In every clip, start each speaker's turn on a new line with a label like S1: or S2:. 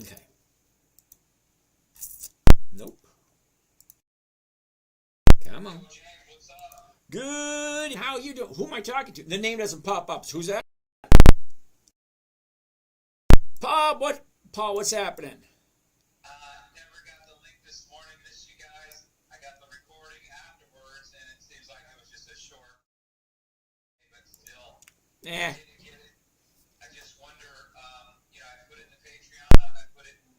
S1: Okay. Nope. Come on. Good. How you doing? Who am I talking to? The name doesn't pop up. Who's that? Paul. What? Paul, what's happening?
S2: Never got the link this morning. Missed you guys. I got the recording afterwards, and it seems like it was just a short, but still,
S1: Yeah.
S2: didn't get it. I just wonder, I put it in the Patreon. I put it in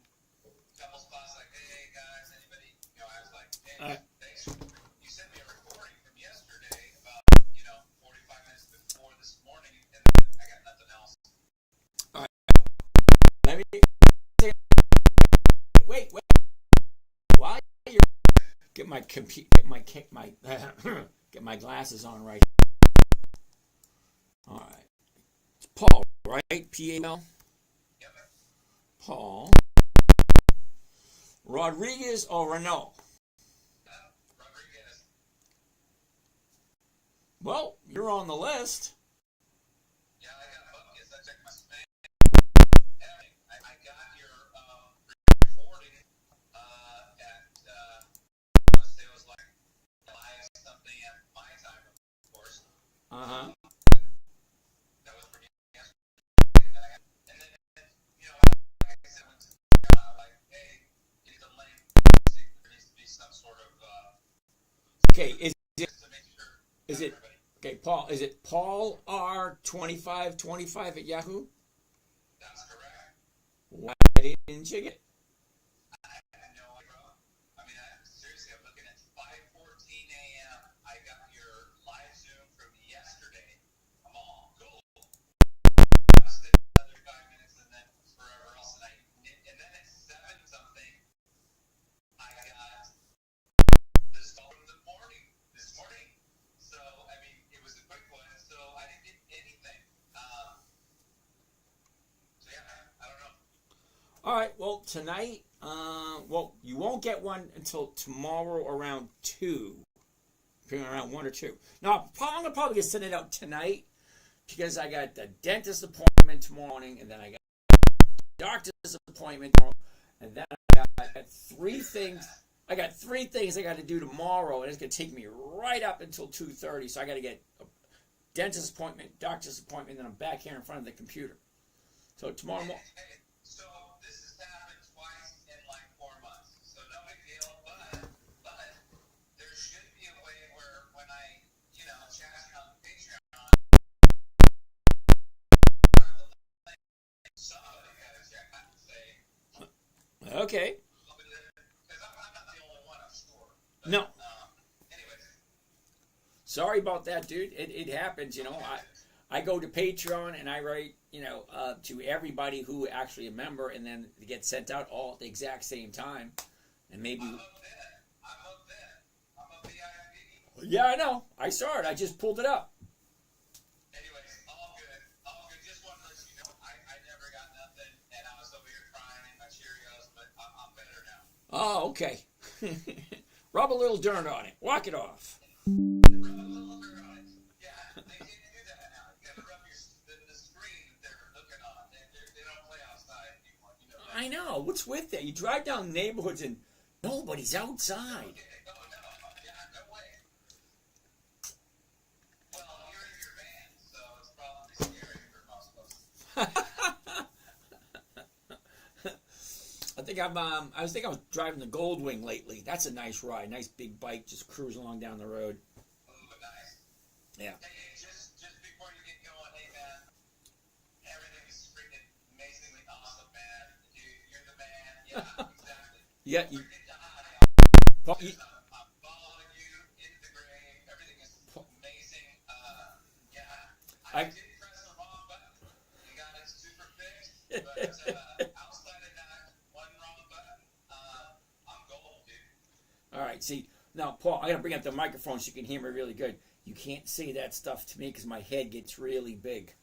S2: a couple spots like, hey guys, anybody? I was like, hey, thanks. You sent me a recording from yesterday about, 45 minutes before this morning, and then I got nothing else.
S1: All right. Let me wait. While you're get my get my glasses on right. All right. It's Paul, right? P-A-L.
S2: Yep.
S1: Paul Rodriguez or Renault?
S2: Rodriguez.
S1: Well, you're on the list.
S2: Yeah, I got buckets. I checked my spam. I got your recording at I want to say it was like 5 something at my time, of course.
S1: Uh-huh.
S2: That was from yesterday. And then, like I said, when like, hey, get the link. There needs to be some sort of
S1: Okay,
S2: just to make sure
S1: is it
S2: everybody.
S1: okay, Paul, is it Paul R2525 at Yahoo?
S2: That's correct.
S1: Why didn't you get?
S2: I know, bro. I mean, seriously, I'm looking at 5:14 a.m. I got your live Zoom from yesterday. I'm all cool. I'll stay another 5 minutes and then forever else. And then at 7 something, I got this call from the morning. This morning. So, I mean, it was a quick one. So I didn't get anything. So yeah, I don't know.
S1: All right, well, tonight, you won't get one until tomorrow around 2. Around 1 or 2. Now, I'm going to probably send it out tonight because I got the dentist appointment tomorrow morning, and then I got doctor's appointment tomorrow, and then I got 3 things. I got 3 things I got to do tomorrow, and it's going to take me right up until 2:30. So I got to get a dentist appointment, doctor's appointment, and then I'm back here in front of the computer. So tomorrow morning.
S2: So this has happened twice in like 4 months. So no big deal, but there should be a way where when I, chat on Patreon, somebody got to check out and say,
S1: Okay.
S2: because I'm not the only one, I'm sure. But,
S1: No.
S2: anyways.
S1: Sorry about that, dude. It happens, I go to Patreon and I write, to everybody who actually a member, and then it gets sent out all at the exact same time. And maybe.
S2: I'm up there. I'm a VIP.
S1: Yeah, I know. I saw it. I just pulled it up.
S2: Anyways, all good. All good. Just wanted to let you know I never got nothing, and I was over here crying in my Cheerios, but I'm better now.
S1: Oh, okay. Rub a little dirt on it. Walk it off.
S2: Rub a little dirt on it. Yeah, they can't do that now. You gotta rub the screen that they're looking on. They don't play outside anymore. You know that.
S1: I know. What's with that? You drive down neighborhoods and nobody's outside.
S2: Oh, no. Yeah, no way. Well, you're in your van, so it's probably scary for most of us.
S1: I was driving the Goldwing lately. That's a nice ride. Nice big bike, just cruise along down the road.
S2: Ooh, nice.
S1: Yeah.
S2: Hey, just before you get going, hey man, everything is freaking amazingly awesome, man. You're the man. Yeah, exactly.
S1: Yeah.
S2: I'm following you into the grave. Everything is amazing. Yeah, I did press the wrong button. You got it super fixed, but outside of that one wrong button, I'm gold, dude.
S1: All right. See, now, Paul, I got to bring up the microphone so you can hear me really good. You can't say that stuff to me because my head gets really big.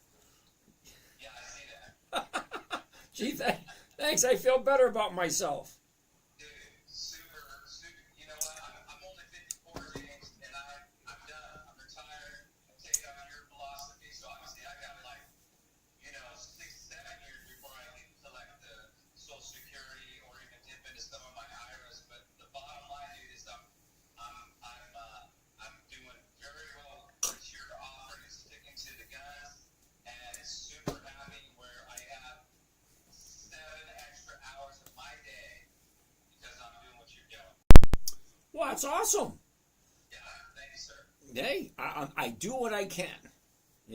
S2: Yeah, I see that.
S1: Gee, thanks. I feel better about myself.
S2: Dude, super. You know what? I'm only 54, James, and I'm done. I'm retired. I take on your philosophy. So obviously, I got like, 6, 7 years before I can collect the Social Security.
S1: Well, that's awesome.
S2: Yeah, thank you, sir.
S1: Hey, I do what I can.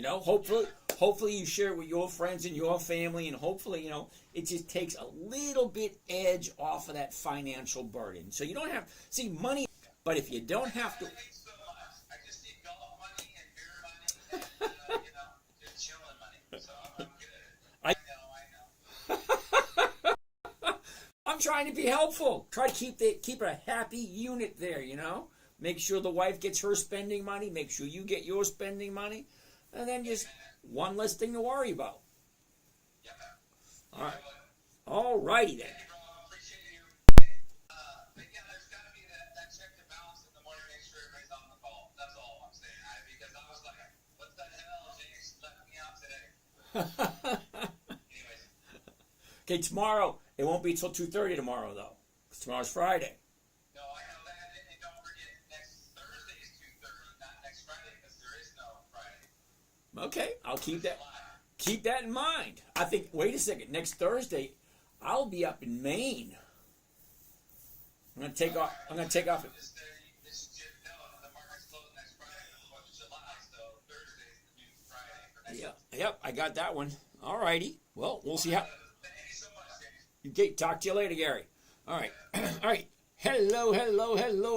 S1: Hopefully you share it with your friends and your family, and hopefully, it just takes a little bit edge off of that financial burden. So you don't have, see, money, but if you don't have to.
S2: I need so much. I just need golf money and beer money and, just chilling money. So I'm good. I know.
S1: I'm trying to be helpful. Try to keep a happy unit there, Make sure the wife gets her spending money. Make sure you get your spending money. And then just one less thing to worry about.
S2: Yeah.
S1: All right. All righty then.
S2: Thank you, bro. I appreciate you. But yeah, there's got to be that check to balance in the morning, make sure everybody's on the call. That's all I'm saying. Because I was like, what the hell? James left me out today. Anyways.
S1: Okay, tomorrow. It won't be till 2:30 tomorrow, though. Because tomorrow's Friday.
S2: No, I know that. And don't forget, next Thursday is 2:30, not next Friday, because there is no Friday.
S1: Okay, I'll keep that in mind. I think, wait a second, next Thursday, I'll be up in Maine. I'm gonna take off.
S2: Just know the market's closed next Friday for the 4th of July, so Thursday is the new Friday for next week.
S1: Yep, I got that one. All righty. Well, we'll see how.
S2: Thank you so much, James.
S1: Okay, talk to you later, Gary. All right. All right. Hello,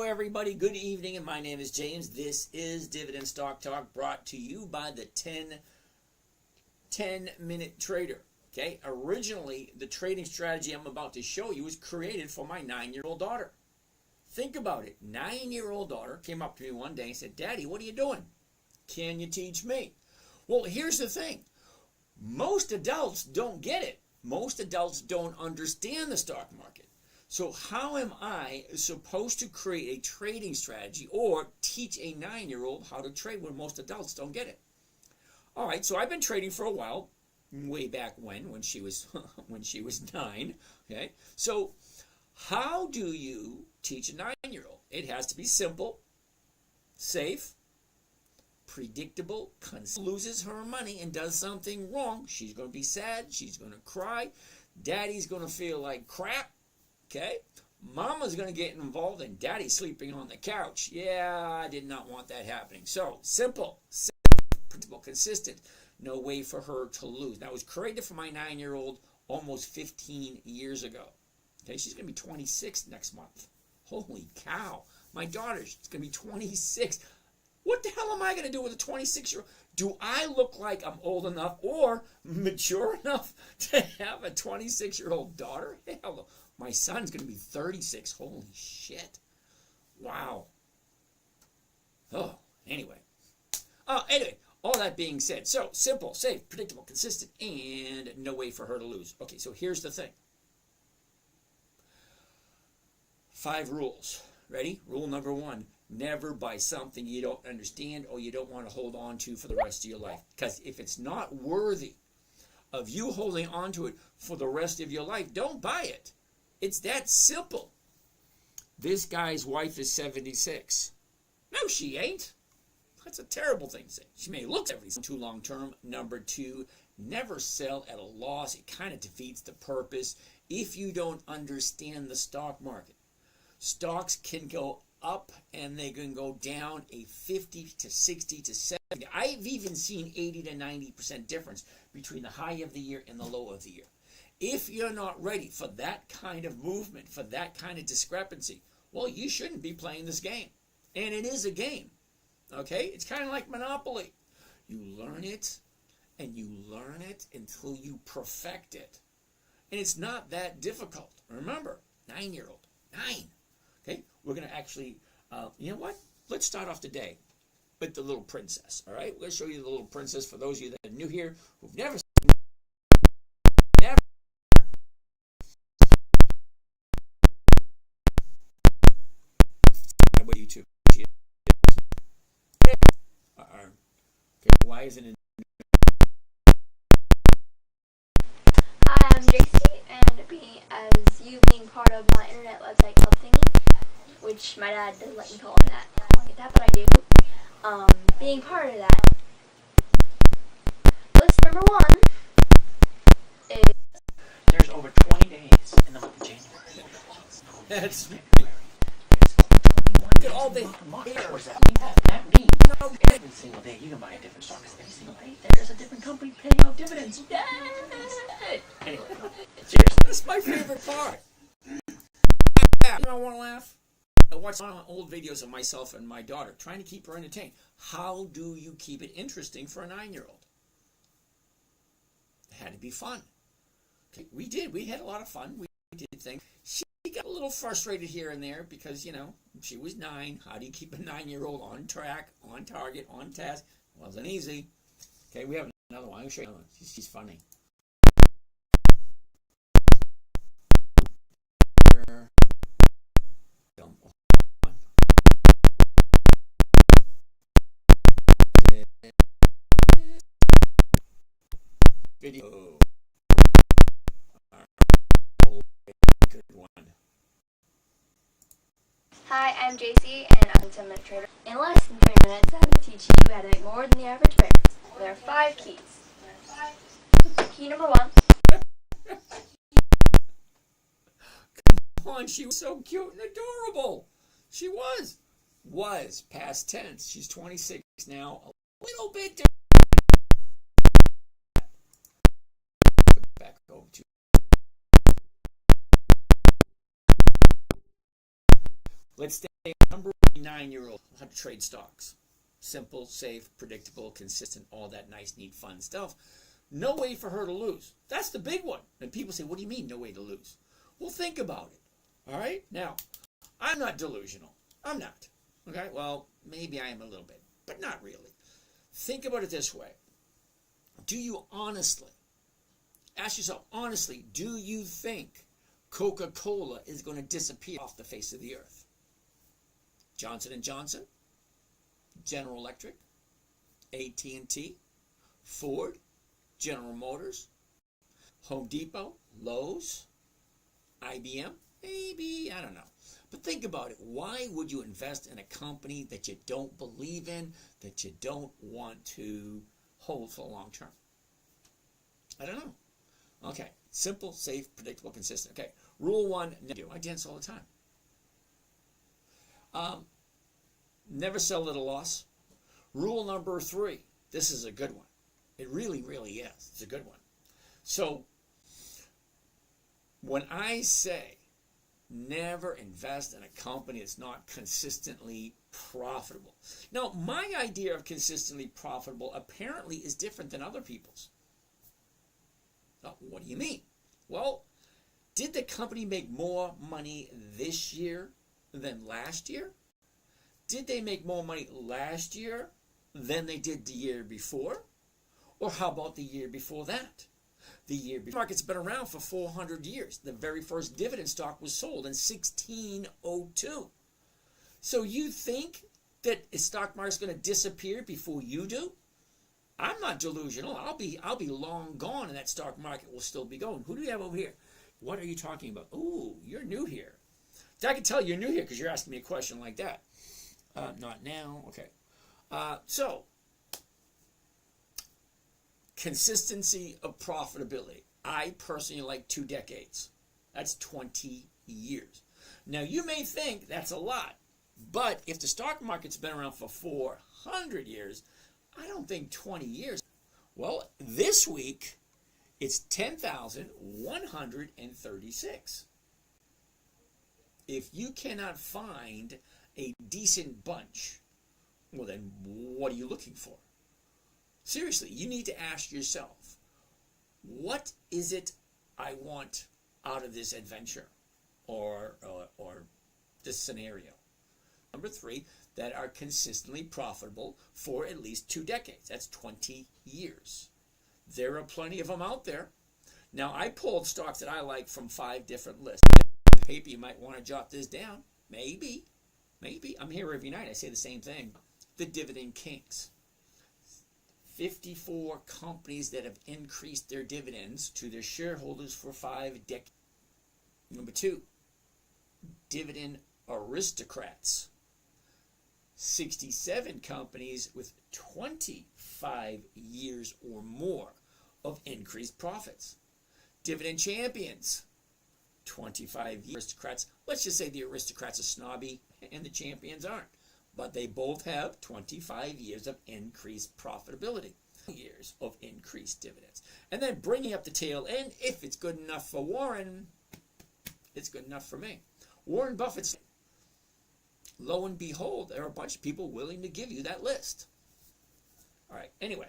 S1: everybody. Good evening, and my name is James. This is Dividend Stock Talk, brought to you by the 10-minute trader. Okay, originally, the trading strategy I'm about to show you was created for my 9-year-old daughter. Think about it. 9-year-old daughter came up to me one day and said, Daddy, what are you doing? Can you teach me? Well, here's the thing. Most adults don't get it. Most adults don't understand the stock market. So how am I supposed to create a trading strategy or teach a 9-year-old how to trade when most adults don't get it? All right, so I've been trading for a while, way back when she was 9. Okay, so how do you teach a 9-year-old? It has to be simple, safe, predictable. Loses her money and does something wrong, she's going to be sad. She's going to cry. Daddy's going to feel like crap. Okay, Mama's going to get involved and Daddy's sleeping on the couch. Yeah, I did not want that happening. So, simple, safe, predictable, consistent. No way for her to lose. Now, it was created for my 9-year-old almost 15 years ago. Okay, she's going to be 26 next month. Holy cow. My daughter's going to be 26. What the hell am I going to do with a 26-year-old? Do I look like I'm old enough or mature enough to have a 26-year-old daughter? Hell no. My son's going to be 36. Holy shit. Wow. Oh, anyway. Anyway, all that being said. So, simple, safe, predictable, consistent, and no way for her to lose. Okay, so here's the thing. 5 rules. Ready? Rule number 1. Never buy something you don't understand or you don't want to hold on to for the rest of your life. Because if it's not worthy of you holding on to it for the rest of your life, don't buy it. It's that simple. This guy's wife is 76. No, she ain't. That's a terrible thing to say. She may look everything too long term. Number 2, never sell at a loss. It kind of defeats the purpose if you don't understand the stock market. Stocks can go up and they can go down a 50 to 60 to 70. I've even seen 80 to 90% difference between the high of the year and the low of the year. If you're not ready for that kind of movement, for that kind of discrepancy, well, you shouldn't be playing this game. And it is a game. Okay? It's kind of like Monopoly. You learn it, and you learn it until you perfect it. And it's not that difficult. Remember, 9-year-old. 9. Okay? We're going to actually, you know what? Let's start off today with the little princess. All right? We're going to show you the little princess for those of you that are new here who've never YouTube. Okay, why isn't it?
S3: Hi, I'm JC, and you being part of my internet website club thingy, which my dad doesn't let me call it that, but I do. Being part of that, list number 1 is
S1: There's over 20 days in the month of January. That's at all the
S4: What
S1: hair.
S4: does that mean? That means
S1: No,
S4: every single day you can buy a different stock. Every single day there's a different company paying out dividends. Yay! Anyway, seriously.
S1: that's my favorite part. You know, I want to laugh. I watch old videos of myself and my daughter trying to keep her entertained. How do you keep it interesting for a 9-year-old? It had to be fun. Okay, we did. We had a lot of fun. We did things. She got a little frustrated here and there because, you know, she was 9. How do you keep a 9-year-old on track, on target, on task? Wasn't easy. Okay, we have another one. I'll show you another one. She's funny. Video. Good one.
S3: Hi, I'm JC, and I'm a 10-minute trader. In less than 3 minutes, I'm going to teach you how to make more than the average bear. There are 5 keys. Key number 1.
S1: Come on, she was so cute and adorable. She was. Was. Past tense. She's 26 now. A little bit different. Back over to. Let's stay number 9-year-old. How to trade stocks. Simple, safe, predictable, consistent, all that nice, neat, fun stuff. No way for her to lose. That's the big one. And people say, what do you mean, no way to lose? Well, think about it. All right? Now, I'm not delusional. I'm not. Okay? Well, maybe I am a little bit, but not really. Think about it this way. Do you honestly, ask yourself, honestly, do you think Coca-Cola is going to disappear off the face of the earth? Johnson & Johnson, General Electric, AT&T, Ford, General Motors, Home Depot, Lowe's, IBM, maybe, I don't know. But think about it. Why would you invest in a company that you don't believe in, that you don't want to hold for the long term? I don't know. Okay. Simple, safe, predictable, consistent. Okay. Rule 1, never do. I dance all the time. Never sell at a loss. Rule number 3. This is a good one. It really, really is. It's a good one. So, when I say never invest in a company that's not consistently profitable. Now, my idea of consistently profitable apparently is different than other people's. What do you mean? Well, did the company make more money this year than last year? Did they make more money last year than they did the year before? Or how about the year before that? The year before. The market's been around for 400 years. The very first dividend stock was sold in 1602. So you think that the stock market's going to disappear before you do? I'm not delusional. I'll be long gone, and that stock market will still be going. Who do we have over here? What are you talking about? Ooh, you're new here. I can tell you're new here because you're asking me a question like that. Not now. Okay. So, consistency of profitability. I personally like 2 decades. That's 20 years. Now, you may think that's a lot, but if the stock market's been around for 400 years, I don't think 20 years. Well, this week, it's 10,136. If you cannot find a decent bunch, well then what are you looking for? Seriously, you need to ask yourself, what is it I want out of this adventure or this scenario? Number 3, that are consistently profitable for at least 2 decades. That's 20 years. There are plenty of them out there. Now, I pulled stocks that I like from 5 different lists. Paper, you might want to jot this down. Maybe. I'm here every night. I say the same thing. The Dividend Kings. 54 companies that have increased their dividends to their shareholders for 5 decades. Number 2, Dividend Aristocrats. 67 companies with 25 years or more of increased profits. Dividend Champions. 25 years. Aristocrats. Let's just say the aristocrats are snobby. and the champions aren't. But they both have 25 years of increased profitability, years of increased dividends. And then bringing up the tail end, if it's good enough for Warren, it's good enough for me. Warren Buffett's, lo and behold, there are a bunch of people willing to give you that list. All right, anyway.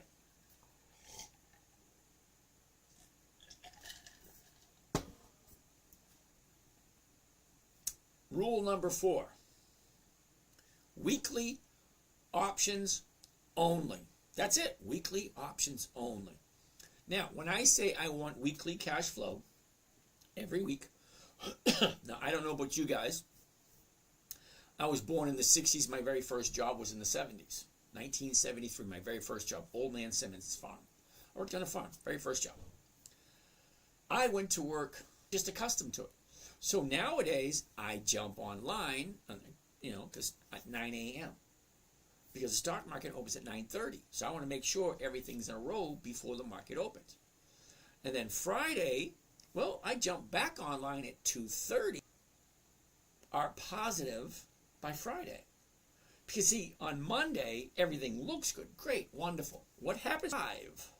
S1: Rule number 4. Weekly options only. That's it. Weekly options only. Now, when I say I want weekly cash flow every week, now I don't know about you guys. I was born in the 60s. My very first job was in the 70s. 1973, my very first job. Old Man Simmons' farm. I worked on a farm. Very first job. I went to work just accustomed to it. So nowadays, I jump online, because at 9 a.m. Because the stock market opens at 9:30. So I want to make sure everything's in a row before the market opens. And then Friday, well, I jump back online at 2:30. Are positive by Friday. Because see, on Monday, everything looks good. Great, wonderful. What happens? 5.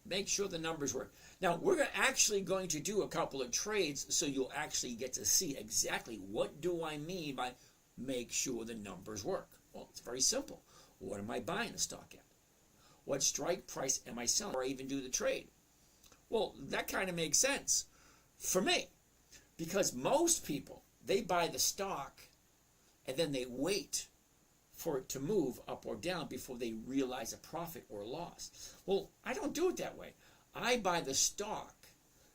S1: Make sure the numbers work. Now, we're actually going to do a couple of trades so you'll actually get to see exactly what do I mean by make sure the numbers work. Well, it's very simple. What am I buying the stock at? What strike price am I selling before I even do the trade? Well, that kind of makes sense for me because most people, they buy the stock and then they wait for it to move up or down before they realize a profit or loss. Well, I don't do it that way. I buy the stock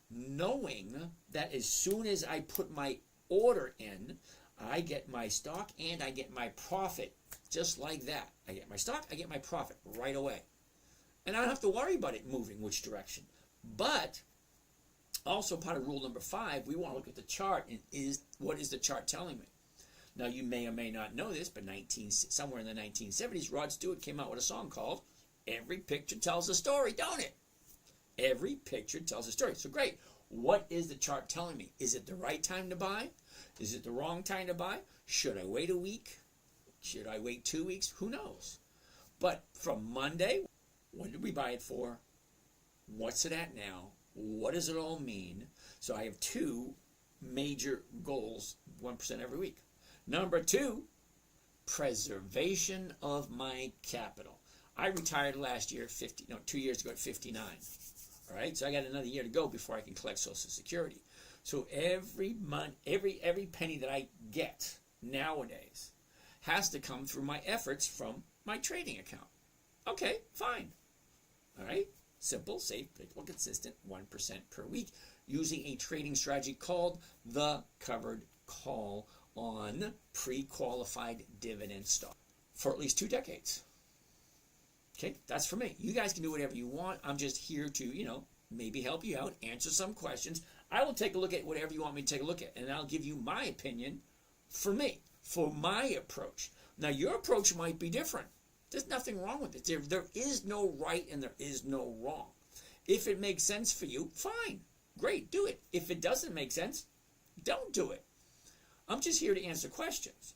S1: knowing that as soon as I put my order in, I get my stock and I get my profit just like that. I get my stock, I get my profit right away. And I don't have to worry about it moving which direction. But also part of rule number 5, we want to look at the chart and what is the chart telling me? Now you may or may not know this, but somewhere in the 1970s, Rod Stewart came out with a song called Every Picture Tells a Story, don't it? Every picture tells a story. So great. What is the chart telling me? Is it the right time to buy? Is it the wrong time to buy? Should I wait a week? Should I wait 2 weeks? Who knows? But from Monday, what did we buy it for? What's it at now? What does it all mean? So I have 2 major goals, 1% every week. Number 2, preservation of my capital. I retired last year, 2 years ago at 59. All right, so I got another year to go before I can collect Social Security. So every month, every penny that I get nowadays has to come through my efforts from my trading account. Okay, fine. All right, simple, safe, predictable, consistent, 1% per week using a trading strategy called the covered call on pre-qualified dividend stock for at least 2 decades. Okay, that's for me. You guys can do whatever you want. I'm just here to, maybe help you out, answer some questions. I will take a look at whatever you want me to take a look at, and I'll give you my opinion for me, for my approach. Now, your approach might be different. There's nothing wrong with it. There is no right and there is no wrong. If it makes sense for you, fine. Great, do it. If it doesn't make sense, don't do it. I'm just here to answer questions.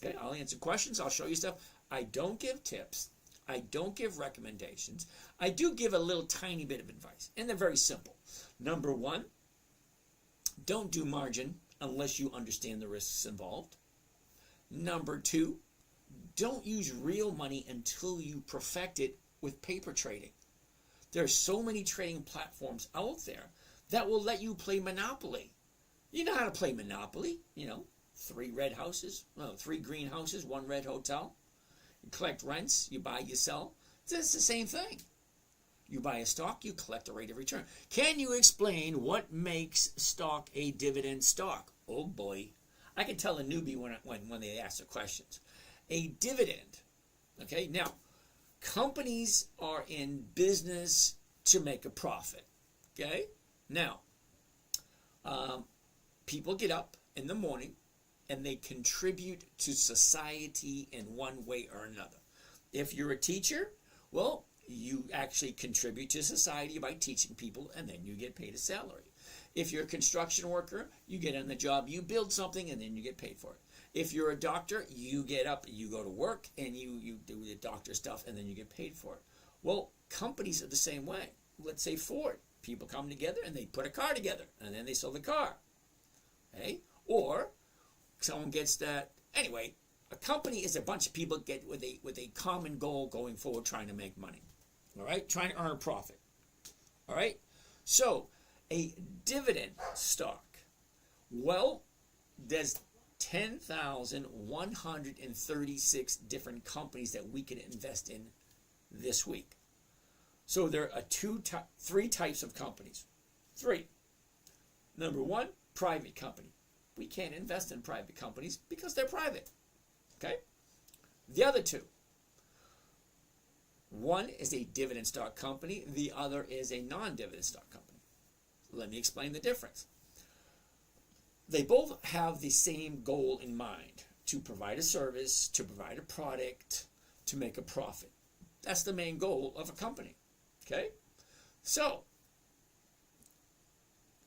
S1: Okay, I'll answer questions. I'll show you stuff. I don't give tips. I don't give recommendations. I do give a little tiny bit of advice, and they're very simple. Number 1, don't do margin unless you understand the risks involved. Number 2, don't use real money until you perfect it with paper trading. There are so many trading platforms out there that will let you play Monopoly. You know how to play Monopoly, 3 red houses, 3 green houses, 1 red hotel. You collect rents, you buy, you sell. It's the same thing. You buy a stock, you collect a rate of return. Can you explain what makes stock a dividend stock? Oh boy. I can tell a newbie when they ask the questions. A dividend. Okay, now, companies are in business to make a profit. Okay? Now, people get up in the morning and they contribute to society in one way or another. If you're a teacher, well, you actually contribute to society by teaching people and then you get paid a salary. If you're a construction worker, you get on the job, you build something and then you get paid for it. If you're a doctor, you get up, you go to work, and you do the doctor stuff, and then you get paid for it. Well, companies are the same way. Let's say Ford. People come together, and they put a car together, and then they sell the car. Okay? Or someone gets that. Anyway, a company is a bunch of people get with a common goal going forward, trying to make money. All right? Trying to earn a profit. All right? So, a dividend stock. Well, there's 10,136 different companies that we can invest in this week. So there are three types of companies. Three. Number one, private company. We can't invest in private companies because they're private. Okay? The other two. One is a dividend stock company. The other is a non-dividend stock company. Let me explain the difference. They both have the same goal in mind, to provide a service, to provide a product, to make a profit. That's the main goal of a company. Okay? So,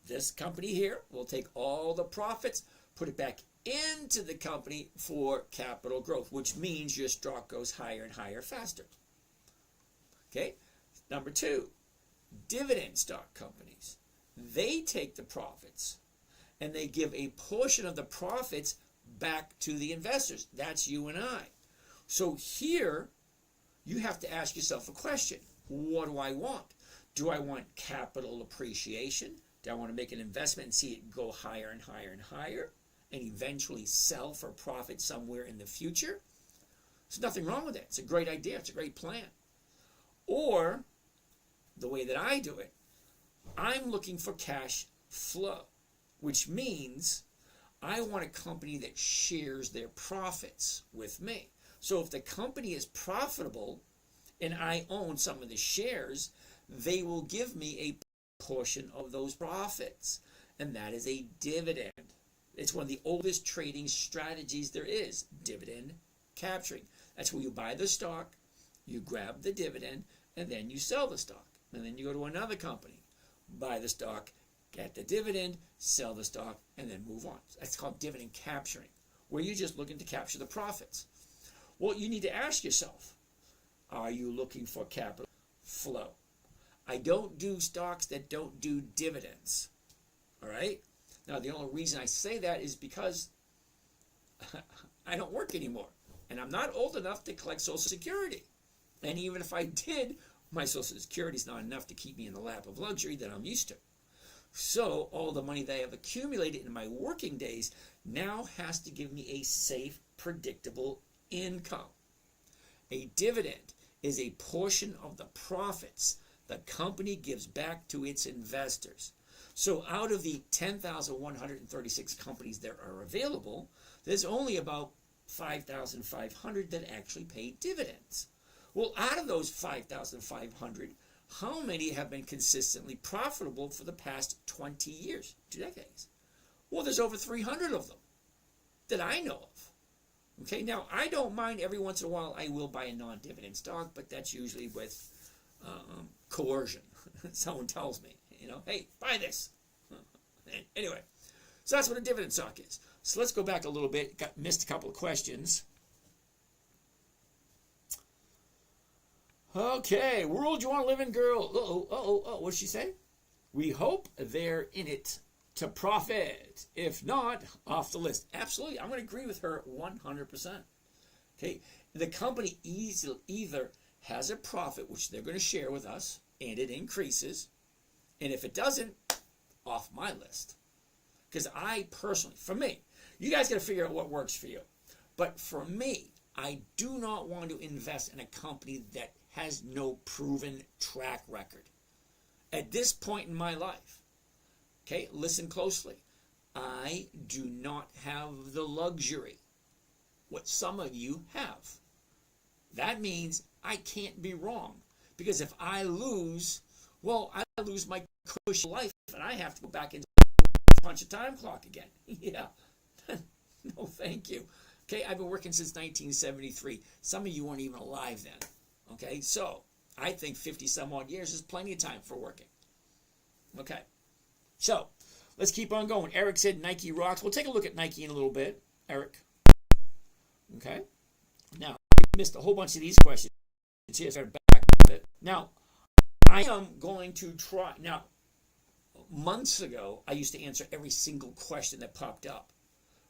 S1: this company here will take all the profits, put it back into the company for capital growth, which means your stock goes higher and higher faster. Okay? Number two, dividend stock companies. They take the profits and they give a portion of the profits back to the investors. That's you and I. So here, you have to ask yourself a question. What do I want? Do I want capital appreciation? Do I want to make an investment and see it go higher and higher and higher and eventually sell for profit somewhere in the future? There's nothing wrong with that. It's a great idea. It's a great plan. Or, the way that I do it, I'm looking for cash flow, which means I want a company that shares their profits with me. So if the company is profitable and I own some of the shares, they will give me a portion of those profits. And that is a dividend. It's one of the oldest trading strategies there is, dividend capturing. That's where you buy the stock, you grab the dividend, and then you sell the stock. And then you go to another company, buy the stock, get the dividend, sell the stock, and then move on. That's called dividend capturing, where you're just looking to capture the profits. Well, you need to ask yourself, are you looking for capital flow? I don't do stocks that don't do dividends. All right? Now, the only reason I say that is because I don't work anymore. And I'm not old enough to collect Social Security. And even if I did, my Social Security is not enough to keep me in the lap of luxury that I'm used to. So all the money that I have accumulated in my working days now has to give me a safe, predictable income. A dividend is a portion of the profits the company gives back to its investors. So out of the 10,136 companies that are available, there's only about 5,500 that actually pay dividends. Well, out of those 5,500, how many have been consistently profitable for the past 20 years, 2 decades? Well, there's over 300 of them that I know of. Okay, now I don't mind every once in a while I will buy a non-dividend stock, but that's usually with coercion. Someone tells me, hey, buy this. Anyway, so that's what a dividend stock is. So let's go back a little bit. Missed a couple of questions. Okay, world you want to live in, girl. What did she say? We hope they're in it to profit. If not, off the list. Absolutely, I'm going to agree with her 100%. Okay, the company either has a profit, which they're going to share with us, and it increases. And if it doesn't, off my list. Because I personally, for me, you guys got to figure out what works for you. But for me, I do not want to invest in a company that has no proven track record. At this point in my life, okay, listen closely. I do not have the luxury, what some of you have. That means I can't be wrong. Because if I lose, well, I lose my cushy life and I have to go back into punch a time clock again. Yeah. No, thank you. Okay, I've been working since 1973. Some of you weren't even alive then. Okay, so I think 50 some odd years is plenty of time for working. Okay, so let's keep on going. Eric said Nike rocks. We'll take a look at Nike in a little bit. Eric. Okay? Now, I missed a whole bunch of these questions here, so I back a bit. Now, I am going to try. Now, months ago, I used to answer every single question that popped up.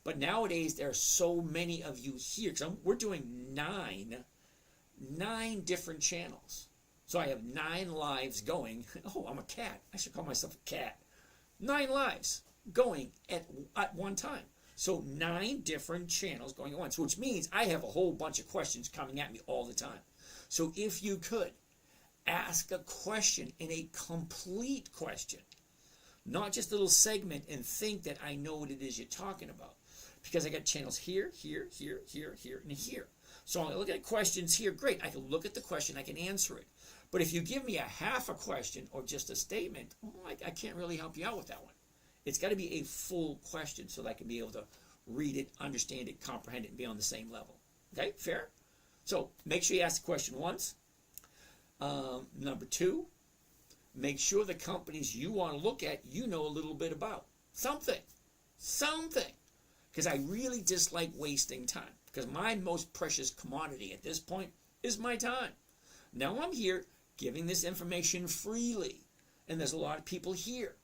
S1: But nowadays, there are so many of you here. Because we're doing nine different channels. So I have 9 lives going. Oh, I'm a cat. I should call myself a cat. 9 lives going at one time. So 9 different channels going at once, which means I have a whole bunch of questions coming at me all the time. So if you could ask a question in a complete question, not just a little segment, and think that I know what it is you're talking about. Because I got channels here, here, here, here, here, and here. So I look at questions here, great. I can look at the question, I can answer it. But if you give me a half a question or just a statement, I can't really help you out with that one. It's got to be a full question so that I can be able to read it, understand it, comprehend it, and be on the same level. Okay, fair? So make sure you ask the question once. Number 2, make sure the companies you want to look at, you know a little bit about. Something. Because I really dislike wasting time. Because my most precious commodity at this point is my time. Now I'm here giving this information freely. And there's a lot of people here.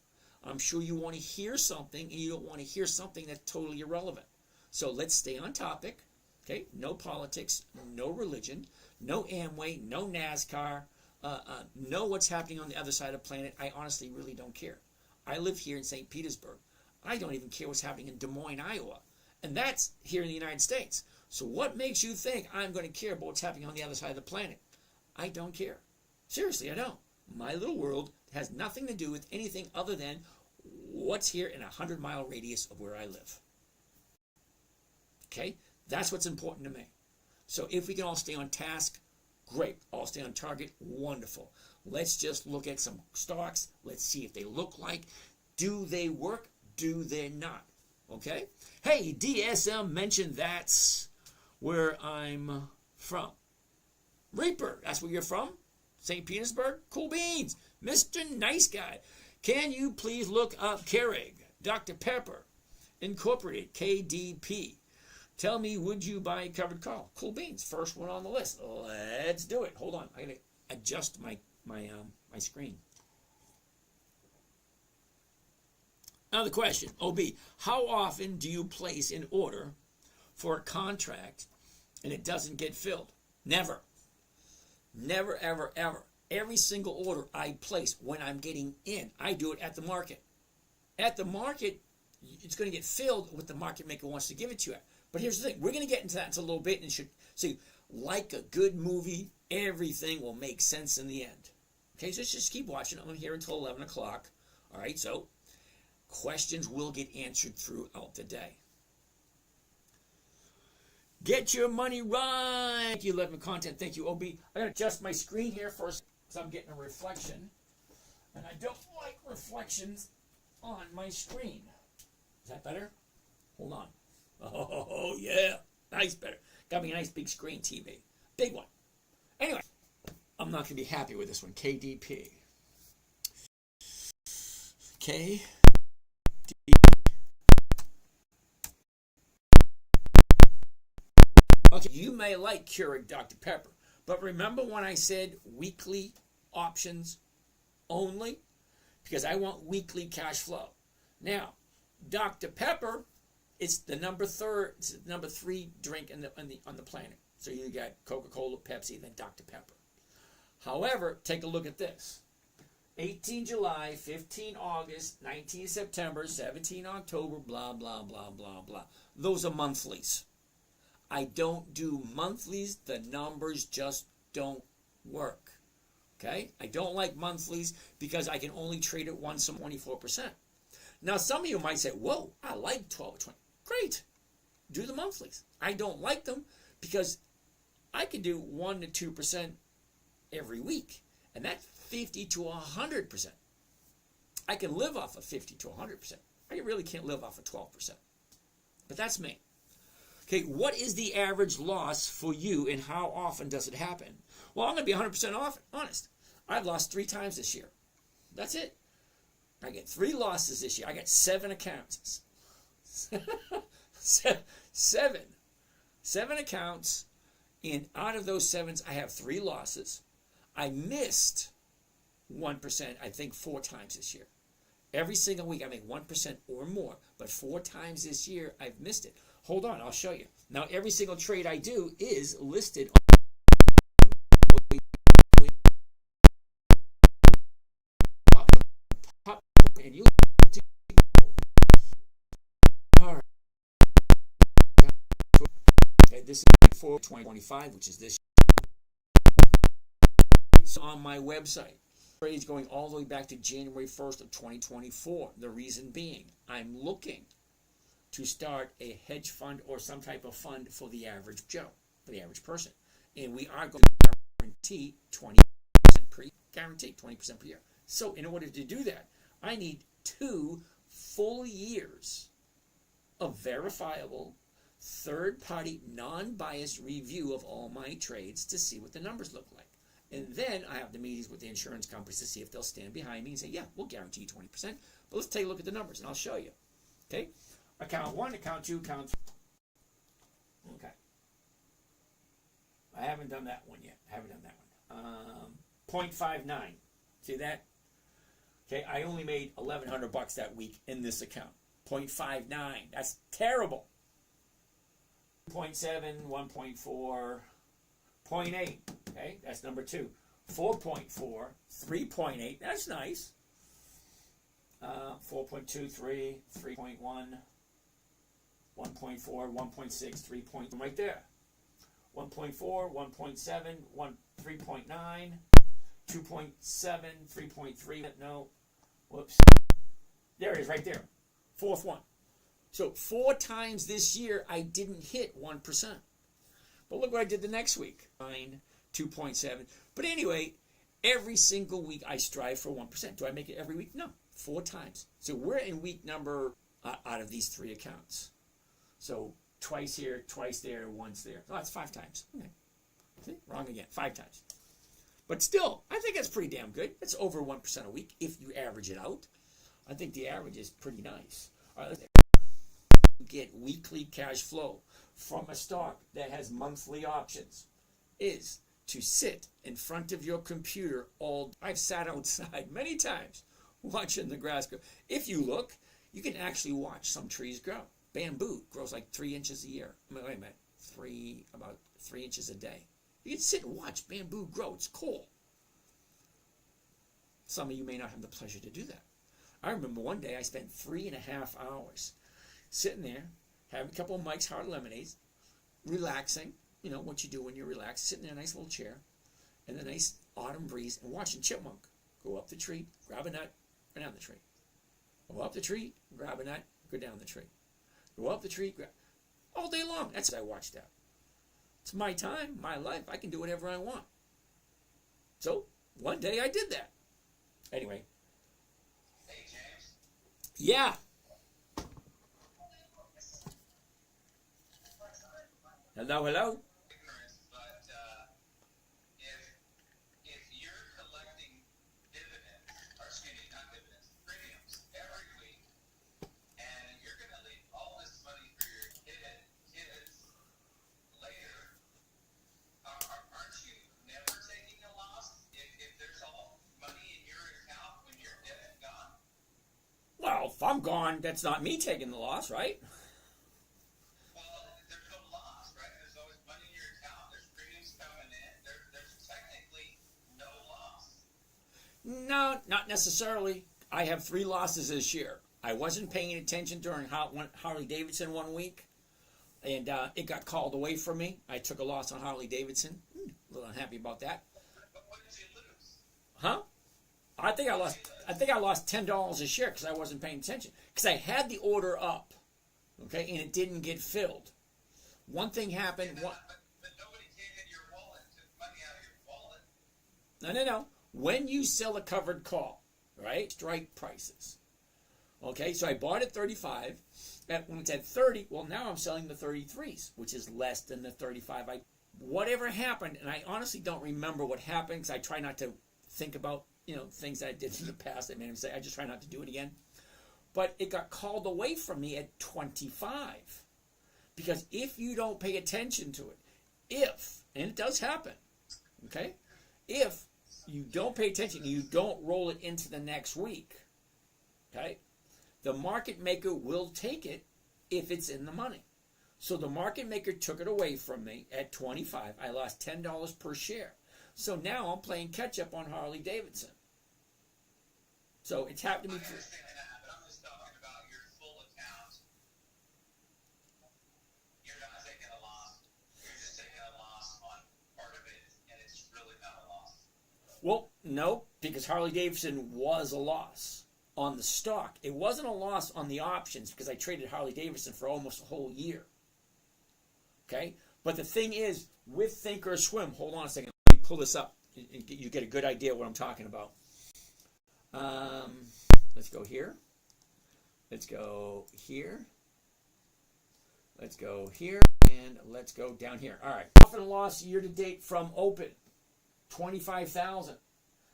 S1: I'm sure you want to hear something, and you don't want to hear something that's totally irrelevant. So let's stay on topic. Okay? No politics, no religion, no Amway, no NASCAR, no what's happening on the other side of the planet. I honestly really don't care. I live here in St. Petersburg. I don't even care what's happening in Des Moines, Iowa. And that's here in the United States. So what makes you think I'm going to care about what's happening on the other side of the planet? I don't care. Seriously, I don't. My little world has nothing to do with anything other than what's here in a 100-mile radius of where I live. Okay? That's what's important to me. So if we can all stay on task, great. All stay on target, wonderful. Let's just look at some stocks. Let's see if they look like. Do they work? Do they not? Okay? Hey, DSM mentioned that's where I'm from. Reaper, that's where you're from? St. Petersburg? Cool beans. Mr. Nice Guy. Can you please look up Keurig, Dr. Pepper, Incorporated, KDP. Tell me, would you buy a covered call? Cool beans. First one on the list. Let's do it. Hold on. I gotta adjust my screen. Another question. OB, how often do you place an order for a contract and it doesn't get filled? Never. Never, ever, ever. Every single order I place when I'm getting in, I do it at the market. At the market, it's going to get filled what the market maker wants to give it to you at. But here's the thing. We're going to get into that in a little bit. And see, like a good movie, everything will make sense in the end. Okay, so just keep watching. I'm here until 11 o'clock. All right, so questions will get answered throughout the day. Get your money right. Thank you, Living Content. Thank you, OB. I'm going to adjust my screen here first because I'm getting a reflection. And I don't like reflections on my screen. Is that better? Hold on. Oh, yeah. Nice, better. Got me a nice big screen TV. Big one. Anyway, I'm not going to be happy with this one. KDP. KDP. Okay, you may like Keurig Dr. Pepper, but remember when I said weekly options only? Because I want weekly cash flow. Now, Dr. Pepper, it's the number 3 drink on the planet. So you got Coca-Cola, Pepsi, then Dr. Pepper. However, take a look at this. 18 July, 15 August, 19 September, 17 October, blah, blah, blah, blah, blah. Those are monthlies. I don't do monthlies. The numbers just don't work. Okay? I don't like monthlies because I can only trade it once, 24%. Now, some of you might say, whoa, I like 12 or 20. Great. Do the monthlies. I don't like them because I can do 1 to 2% every week. And that's 50 to 100%. I can live off of 50 to 100%. I really can't live off of 12%. But that's me. Okay, what is the average loss for you and how often does it happen? Well, I'm going to be 100% honest. I've lost 3 times this year. That's it. I get 3 losses this year. I got 7 accounts. 7. 7 accounts, and out of those 7s, I have 3 losses. I missed 1%, I think, 4 times this year. Every single week I make 1% or more, but 4 times this year I've missed it. Hold on, I'll show you. Now every single trade I do is listed on and you okay, this is for 2025, which is this. It's on my website. Trades going all the way back to January 1st of 2024. The reason being, I'm looking to start a hedge fund or some type of fund for the average Joe, for the average person. And we are going to guarantee 20% per year. Guarantee 20% per year. So in order to do that, I need 2 full years of verifiable, third-party, non-biased review of all my trades to see what the numbers look like. And then I have the meetings with the insurance companies to see if they'll stand behind me and say, yeah, we'll guarantee you 20%. But let's take a look at the numbers, and I'll show you. Okay? Account 1, account 2, account 3. Okay. I haven't done that one yet. 0.59. See that? Okay, I only made $1,100 that week in this account. 0.59. That's terrible. 0.7, 1.4, 0.8. Okay, that's number 2. 4.4, 3.8. That's nice. 4.2, 3, 3.1, 1.4, 1.6, 3. Right there. 1.4, 1.7, 3.9, 2.7, 3.3. No. Whoops. There it is right there. 4th one. So 4 times this year I didn't hit 1%. But look what I did the next week. 9, 2.7. But anyway, every single week I strive for 1%. Do I make it every week? No. 4 times. So we're in week number out of these 3 accounts. So twice here, twice there, once there. Oh, that's 5 times. Okay. See? Wrong again. 5 times. But still, I think that's pretty damn good. It's over 1% a week if you average it out. I think the average is pretty nice. All right, let's get weekly cash flow from a stock that has monthly options is to sit in front of your computer all. I've sat outside many times watching the grass grow. If you look, you can actually watch some trees grow. Bamboo grows like 3 inches a year. Wait a minute, about 3 inches a day. You can sit and watch bamboo grow. It's cool. Some of you may not have the pleasure to do that. I remember one day I spent 3.5 hours sitting there, having a couple of Mike's Hard Lemonades, relaxing, you know, what you do when you're relaxed, sitting in a nice little chair, in a nice autumn breeze, and watching chipmunk go up the tree, grab a nut, go down the tree. Go up the tree, grab a nut, go down the tree. Go up the tree, grab. All day long. That's what I watched that. It's my time, my life. I can do whatever I want. So, one day I did that. Anyway.
S2: Hey, James.
S1: Yeah. Hello, hello.
S2: Ignorance, but if you're collecting dividends, or excuse me, not dividends, premiums every week, and you're going to leave all this money for your kids later, aren't you never taking a loss if there's all money in your account when you're dead and gone?
S1: Well, if I'm gone, that's not me taking the loss, right?
S2: Well, there's no loss, right? There's always money in your account. There's premiums coming in. There's technically no loss.
S1: No, not necessarily. I have 3 losses this year. I wasn't paying attention during Harley Davidson one week, and it got called away from me. I took a loss on Harley Davidson. A little unhappy about that.
S2: But what did you lose?
S1: Huh? I think I lost $10 a share because I wasn't paying attention. Because I had the order up, okay, and it didn't get filled. One thing happened.
S2: But nobody came in your wallet, took money out of your wallet.
S1: No. When you sell a covered call, right? Strike prices. Okay, so I bought at 35. When it's at 30, well, now I'm selling the 33s, which is less than the 35. Whatever happened, and I honestly don't remember what happened because I try not to think about, things that I did in the past that made him say, I just try not to do it again. But it got called away from me at 25 Because if you don't pay attention to it, and it does happen, okay, if you don't pay attention, you don't roll it into the next week, okay, the market maker will take it if it's in the money. So the market maker took it away from me at 25. I lost $10 per share. So now I'm playing catch up on Harley Davidson. So it's happened to me.
S2: I understand that, but I'm just talking about your full account. You're not taking a loss. You're just taking a loss on part of it, and it's really not a loss.
S1: Well, no, because Harley Davidson was a loss on the stock. It wasn't a loss on the options because I traded Harley Davidson for almost a whole year. Okay? But the thing is, with Think or Swim, hold on a second, let me pull this up. You get a good idea what I'm talking about. Let's go here. Let's go here. Let's go here. And let's go down here. All right. Profit and loss year to date from open. 25,000.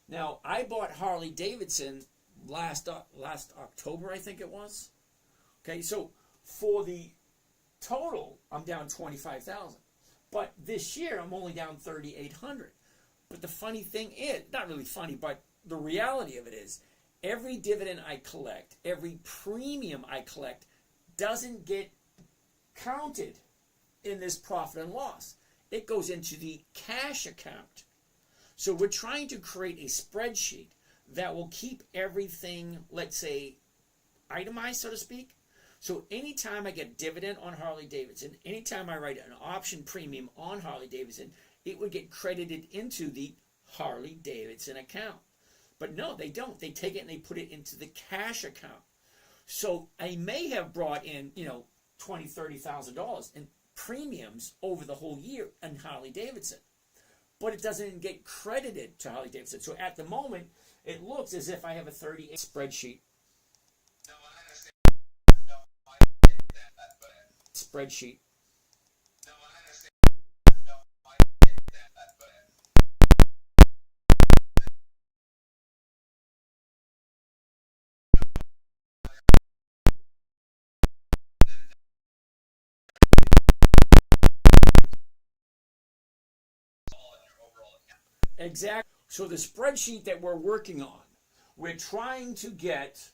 S1: Now, I bought Harley Davidson last October, I think it was. Okay, so for the total, I'm down 25,000. But this year, I'm only down 3,800. But the funny thing is, not really funny, but the reality of it is, every dividend I collect, every premium I collect, doesn't get counted in this profit and loss. It goes into the cash account. So we're trying to create a spreadsheet that will keep everything, let's say, itemized, so to speak. So anytime I get dividend on Harley Davidson, anytime I write an option premium on Harley Davidson, it would get credited into the Harley Davidson account. But no, they don't. They take it and they put it into the cash account. So I may have brought in, $20,000, $30,000 in premiums over the whole year in Harley Davidson. But it doesn't get credited to Harley Davidson. So at the moment, it looks as if I have a 38 spreadsheet.
S2: No, I understand. No, I get that, but
S1: Spreadsheet.
S2: no, I understand. No, I get that, but all in your overall account.
S1: Exactly. So the spreadsheet that we're working on, we're trying to get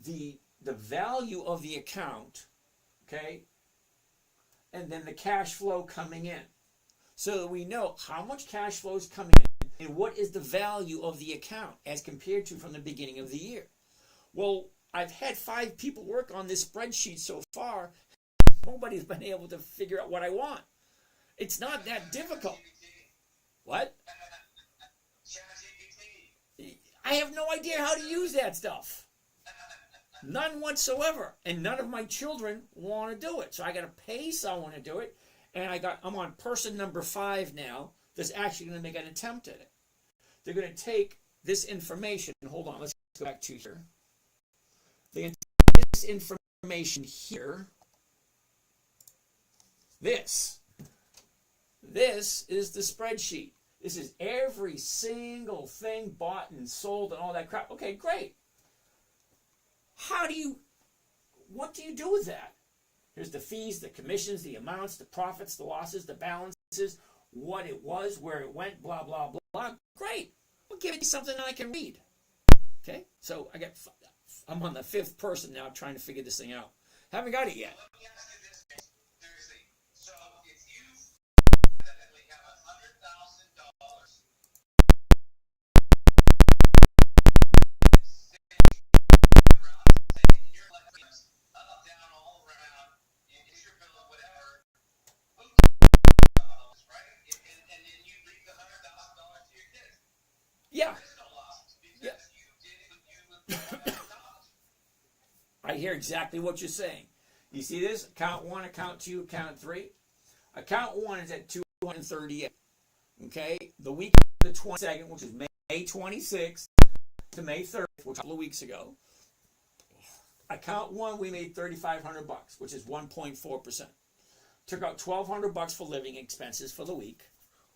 S1: the value of the account, okay, and then the cash flow coming in, so that we know how much cash flow is coming in and what is the value of the account as compared to from the beginning of the year. Well, I've had 5 people work on this spreadsheet so far. Nobody's been able to figure out what I want. It's not that difficult. What? I have no idea how to use that stuff. None whatsoever. And none of my children want to do it. So I got to pay someone to do it. And I'm on person number 5 now that's actually going to make an attempt at it. They're going to take this information. Hold on, let's go back to here. They take this information here. This is the spreadsheet. This is every single thing bought and sold and all that crap. Okay, great. What do you do with that? Here's the fees, the commissions, the amounts, the profits, the losses, the balances, what it was, where it went, blah, blah, blah, blah. Great. Well, give me something I can read. Okay, so I'm on the 5th person now trying to figure this thing out. Haven't got it yet.
S2: Let me ask you this, seriously. So if you hypothetically have $100,000 and you're like up, down, all around, is your bill, whatever, who right? And then you leave the $100,000 to your kids.
S1: Yeah.
S2: There is no loss because you did what you would $100,000.
S1: I hear exactly what you're saying. You see this? Account 1, account 2, account 3. Account 1 is at 238. Okay? The week of the 22nd, which is May 26th to May 30th, which was a couple of weeks ago. Account 1, we made $3,500, which is 1.4%. Took out $1,200 for living expenses for the week.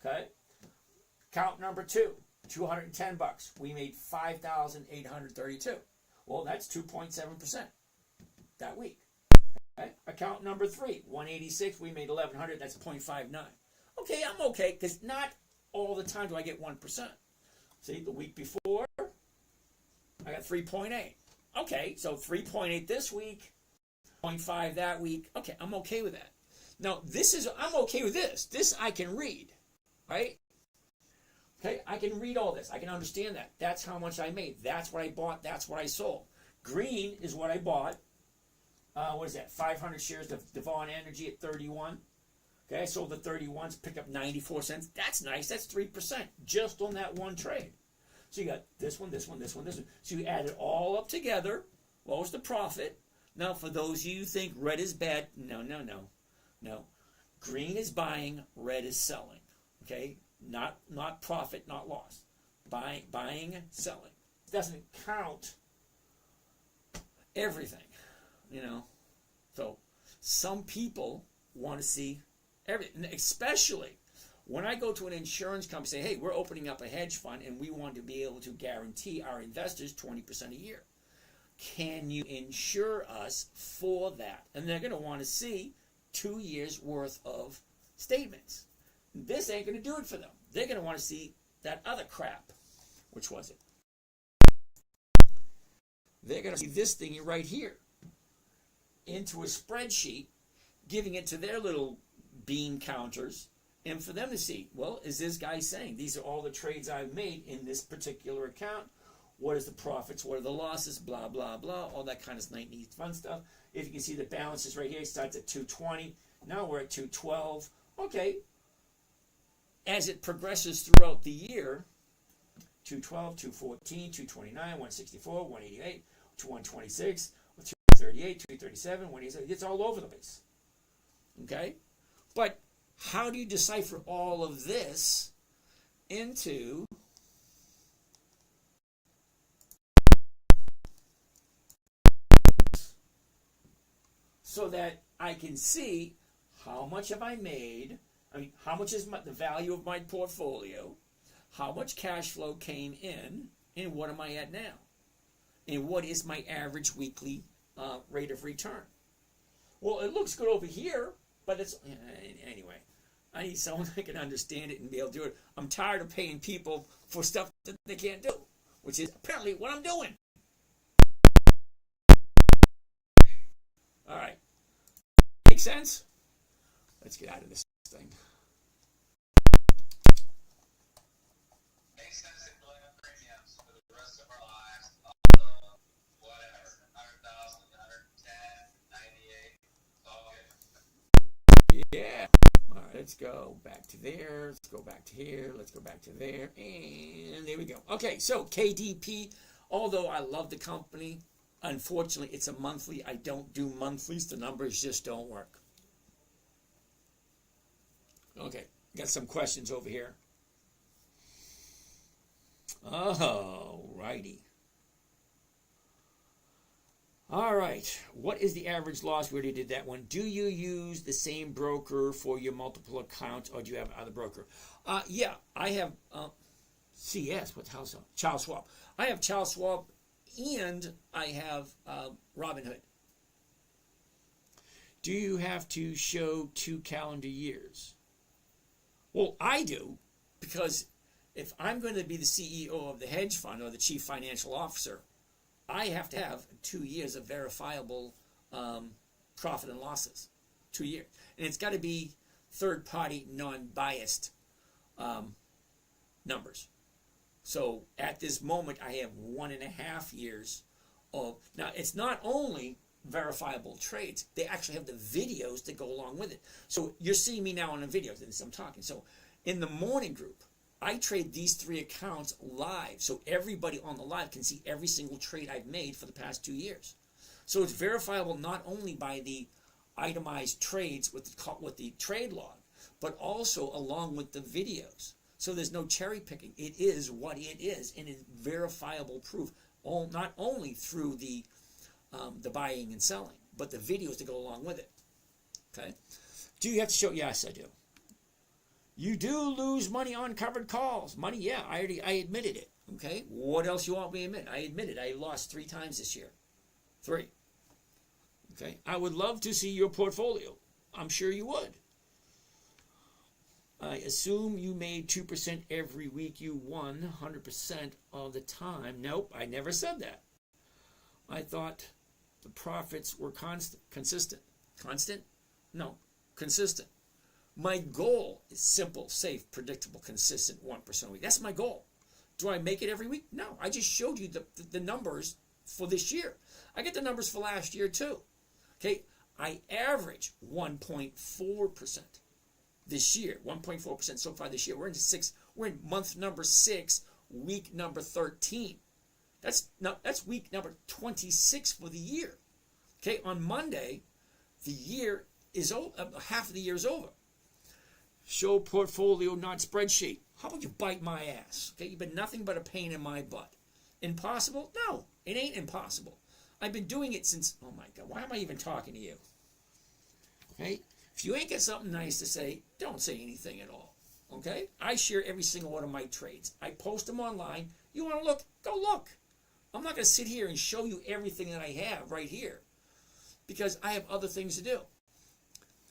S1: Okay? Account number 2, $210. We made $5,832. Well, that's 2.7% that week. Okay? Account number 3, 186, we made 1100, that's 0.59. Okay, I'm okay, because not all the time do I get 1%. See, the week before, I got 3.8. Okay, so 3.8 this week, 0.5 that week. Okay, I'm okay with that. Now, I'm okay with this. This I can read, right? Okay, I can read all this. I can understand that. That's how much I made. That's what I bought. That's what I sold. Green is what I bought. What is that? 500 shares of Dividend Energy at 31. Okay, I sold the 31s, picked up 94 cents. That's nice. That's 3% just on that one trade. So you got this one, this one, this one, this one. So you add it all up together. What was the profit? Now, for those of you who think red is bad, no. Green is buying, red is selling. Okay? Not profit, not loss. Buying, selling. It doesn't count everything, So some people want to see everything, especially when I go to an insurance company and say, hey, we're opening up a hedge fund and we want to be able to guarantee our investors 20% a year. Can you insure us for that? And they're going to want to see 2 years worth of statements. This ain't going to do it for them. They're going to want to see that other crap. Which was it? They're going to see this thing right here into a spreadsheet, giving it to their little bean counters, and for them to see, well, is this guy saying these are all the trades I've made in this particular account? What is the profits? What are the losses? Blah, blah, blah. All that kind of neat, fun stuff. If you can see the balances right here, it starts at 220. Now we're at 212. Okay. As it progresses throughout the year, 212, 214, 229, 164, 188, 126, 238, 237, 187. It's all over the place. Okay? But how do you decipher all of this into so that I can see how much have I made? I mean, how much is the value of my portfolio? How much cash flow came in? And what am I at now? And what is my average weekly rate of return? Well, it looks good over here, but it's anyway. I need someone that can understand it and be able to do it. I'm tired of paying people for stuff that they can't do, which is apparently what I'm doing. All right. Make sense? Let's get out of this thing.
S2: Makes sense in blended premiums for the rest of our lives. Whatever, 100,000, 110, 98, all good.
S1: Yeah. All right, let's go back to there. Let's go back to here. Let's go back to there. And there we go. Okay, so KDP, although I love the company, unfortunately, it's a monthly. I don't do monthlies. The numbers just don't work. Okay, got some questions over here. Oh, righty. All right. What is the average loss? We already did that one. Do you use the same broker for your multiple accounts, or do you have another broker? Yeah, I have CS. What the hell's that? Charles Schwab. I have Charles Schwab, and I have Robinhood. Do you have to show 2 calendar years? Well, I do, because if I'm going to be the CEO of the hedge fund or the chief financial officer, I have to have 2 years of verifiable profit and losses. 2 years. And it's got to be third-party, non-biased numbers. So at this moment, I have 1.5 years of... Now, it's not only verifiable trades, they actually have the videos that go along with it. So you're seeing me now on the videos, and I'm talking. So in the morning group, I trade these 3 accounts live, so everybody on the live can see every single trade I've made for the past 2 years. So it's verifiable not only by the itemized trades with the trade log, but also along with the videos. So there's no cherry picking. It is what it is, and it's verifiable proof. Not only through the buying and selling, but the videos that go along with it. Okay. Do you have to show? Yes, I do. You do lose money on covered calls. Money, yeah, I admitted it. Okay. What else you want me to admit? I admitted I lost 3 times this year. 3. Okay, I would love to see your portfolio. I'm sure you would. I assume you made 2% every week. You won 100% of the time. Nope, I never said that. I thought the profits were consistent. Constant? No, consistent. My goal is simple, safe, predictable, consistent, 1% a week. That's my goal. Do I make it every week? No, I just showed you the numbers for this year. I get the numbers for last year too. Okay, I average 1.4% this year. 1.4% so far this year. We're in month number 6, week number 13. That's week number 26 for the year. Okay, on Monday, the year is over. Half of the year is over. Show portfolio, not spreadsheet. How about you bite my ass? Okay, you've been nothing but a pain in my butt. Impossible? No, it ain't impossible. I've been doing it since, oh my God, why am I even talking to you? Okay, if you ain't got something nice to say, don't say anything at all. Okay, I share every single one of my trades. I post them online. You want to look? Go look. I'm not going to sit here and show you everything that I have right here because I have other things to do.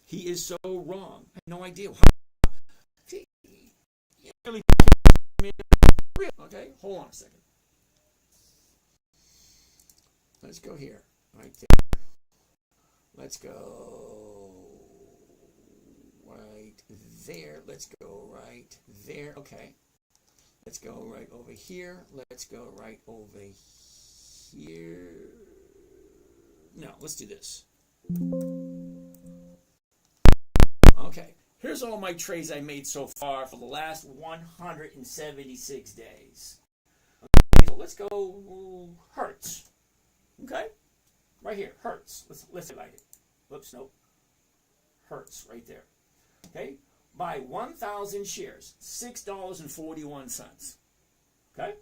S1: He is so wrong. I have no idea. Okay, hold on a second. Let's go here, right there. Let's go right there. Let's go right there. Okay. Let's go right over here. Let's go right over here. No, let's do this. Okay. Here's all my trades I made so far for the last 176 days. Okay, so let's go Hertz. Okay? Right here, Hertz. Let's highlight it. Whoops, nope. Hertz, right there. Okay? Buy 1,000 shares, $6.41. Okay?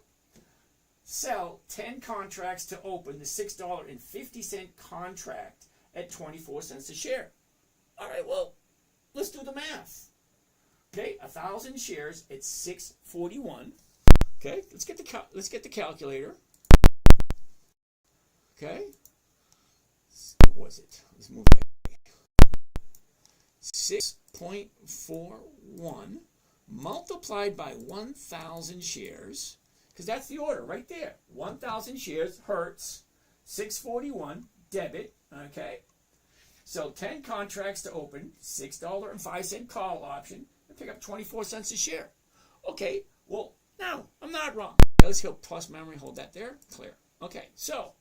S1: Sell 10 contracts to open the $6.50 contract at 24 cents a share. All right, well, let's do the math. Okay, 1,000 shares at $6.41. Okay, let's get the calculator. Okay, what was it? Let's move that. 6.41 multiplied by 1,000 shares, because that's the order right there. 1,000 shares, Hertz, 641 debit. Okay. Sell 10 contracts to open, $6.05 call option, and pick up 24 cents a share. Okay, well, now, I'm not wrong. Let's go plus memory, hold that there, clear. Okay, so,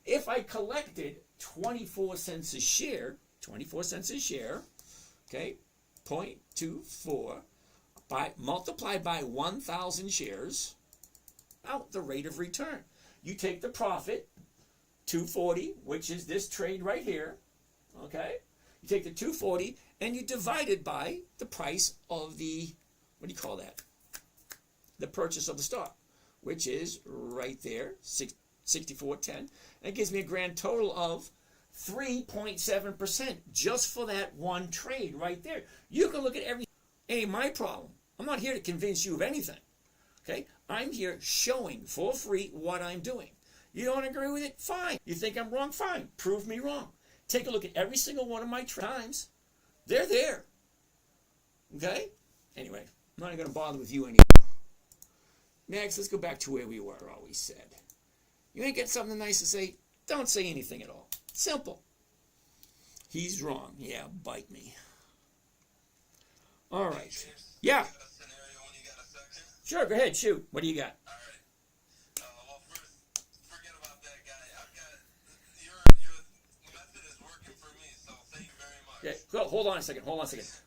S1: if I collected 24 cents a share, okay, 0.24, multiplied by 1,000 shares, out the rate of return. You take the profit, 240, which is this trade right here, okay? You take the 240 and you divide it by the price of the, what do you call that? The purchase of the stock, which is right there, 64.10. That gives me a grand total of 3.7% just for that one trade right there. You can look at every, ain't my problem. I'm not here to convince you of anything, okay? I'm here showing for free what I'm doing. You don't agree with it? Fine. You think I'm wrong? Fine. Prove me wrong. Take a look at every single one of my times. They're there. Okay? Anyway, I'm not going to bother with you anymore. Next, let's go back to where we were, always said. You ain't got something nice to say? Don't say anything at all. Simple. He's wrong. Yeah, bite me. All right. Yeah. Sure, go ahead. Shoot. What do you got?
S2: All right. Well, first, forget about that guy. I've got your method is working for me, so thank you very much.
S1: Okay, so hold on a second.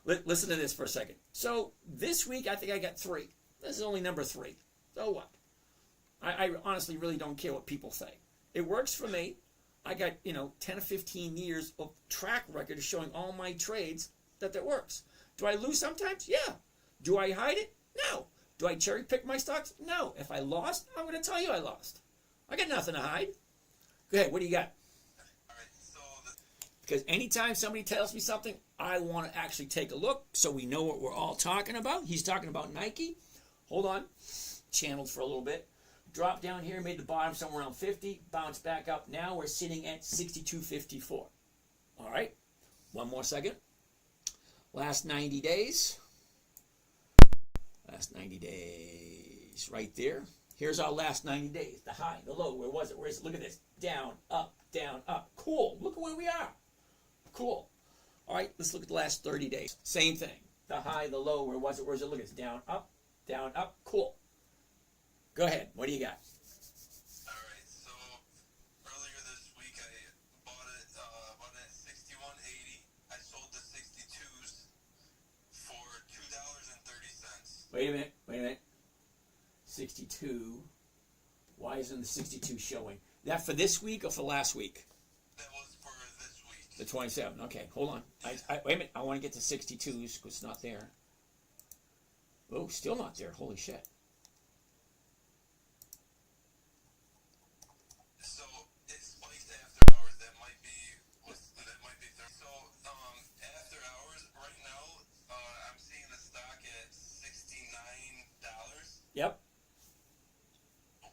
S1: Listen to this for a second. So this week, I think I got 3. This is only number 3. So what? I honestly really don't care what people think. It works for me. I got 10 or 15 years of track record of showing all my trades that works. Do I lose sometimes? Yeah. Do I hide it? No. Do I cherry pick my stocks? No. If I lost, I'm going to tell you I lost. I got nothing to hide. Go ahead. What do you got?
S2: All right,
S1: Because anytime somebody tells me something, I want to actually take a look so we know what we're all talking about. He's talking about Nike. Hold on. Channeled for a little bit. Drop down here, made the bottom somewhere around 50. Bounce back up. Now we're sitting at 62.54. All right. One more second. Last 90 days. Last 90 days. Right there. Here's our last 90 days. The high, the low. Where was it? Where is it? Look at this. Down, up, down, up. Cool. Look at where we are. Cool. All right. Let's look at the last 30 days. Same thing. The high, the low. Where was it? Where is it? Look at this. Down, up, down, up. Cool. Go ahead. What do you got?
S2: All right. So earlier this week, I bought it at 61.80. I sold the 62s for $2.30.
S1: Wait a minute. Wait a minute. 62. Why isn't the 62 showing? That for this week or for last week?
S2: That was for this week.
S1: The 27. Okay, hold on. Wait a minute. I want to get to 62s because it's not there. Oh, still not there. Holy shit.
S2: So it spikes after hours. That might be 30. So after hours, right now, I'm seeing the stock at $69.
S1: Yep.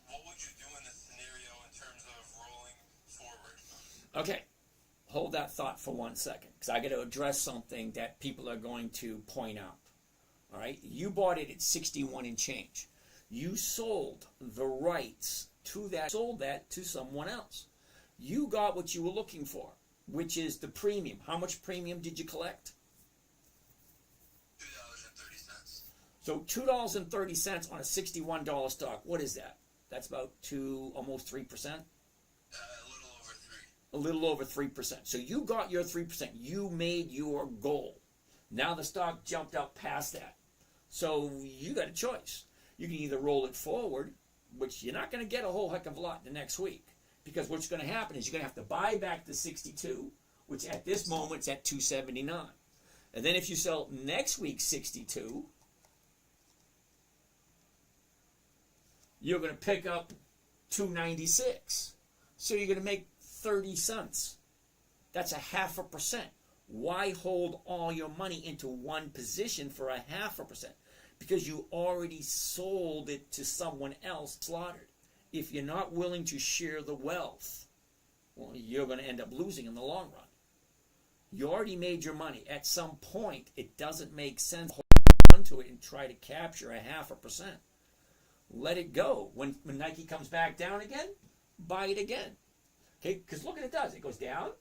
S2: What would you do in this scenario in terms of rolling forward?
S1: Okay. Hold that thought for 1 second because I got to address something that people are going to point out. All right. You bought it at 61 and change. You sold the rights to that, sold that to someone else. You got what you were looking for, which is the premium. How much premium did you collect?
S2: $2.30.
S1: So $2.30 on a $61 stock. What is that? That's about almost 3%.
S2: A little over 3.
S1: A little over 3%. So you got your 3%. You made your goal. Now the stock jumped up past that. So you got a choice. You can either roll it forward, which you're not going to get a whole heck of a lot the next week. Because what's going to happen is you're going to have to buy back the 62, which at this moment is at 279. And then if you sell next week's 62, you're going to pick up 296. So you're going to make 30 cents. That's 0.5%. Why hold all your money into one position for 0.5%? Because you already sold it to someone else slaughtered. If you're not willing to share the wealth, well, you're going to end up losing in the long run. You already made your money. At some point, it doesn't make sense to hold on to it and try to capture 0.5%. Let it go. When Nike comes back down again, buy it again. Okay, because look what it does. It goes down,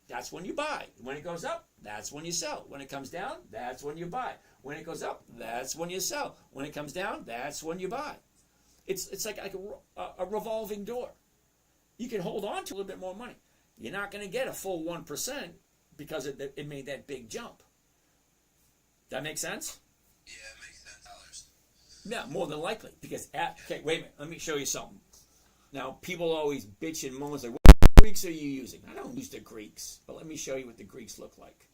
S1: that's when you buy. When it goes up, that's when you sell. When it comes down, that's when you buy. When it goes up, that's when you sell. When it comes down, that's when you buy. It's like a revolving door. You can hold on to a little bit more money. You're not going to get a full 1% because it made that big jump. That make sense?
S2: Yeah, it makes sense.
S1: Yeah, more than likely. Because okay, wait a minute. Let me show you something. Now, people always bitch and moan and say, what Greeks are you using? I don't use the Greeks, but let me show you what the Greeks look like.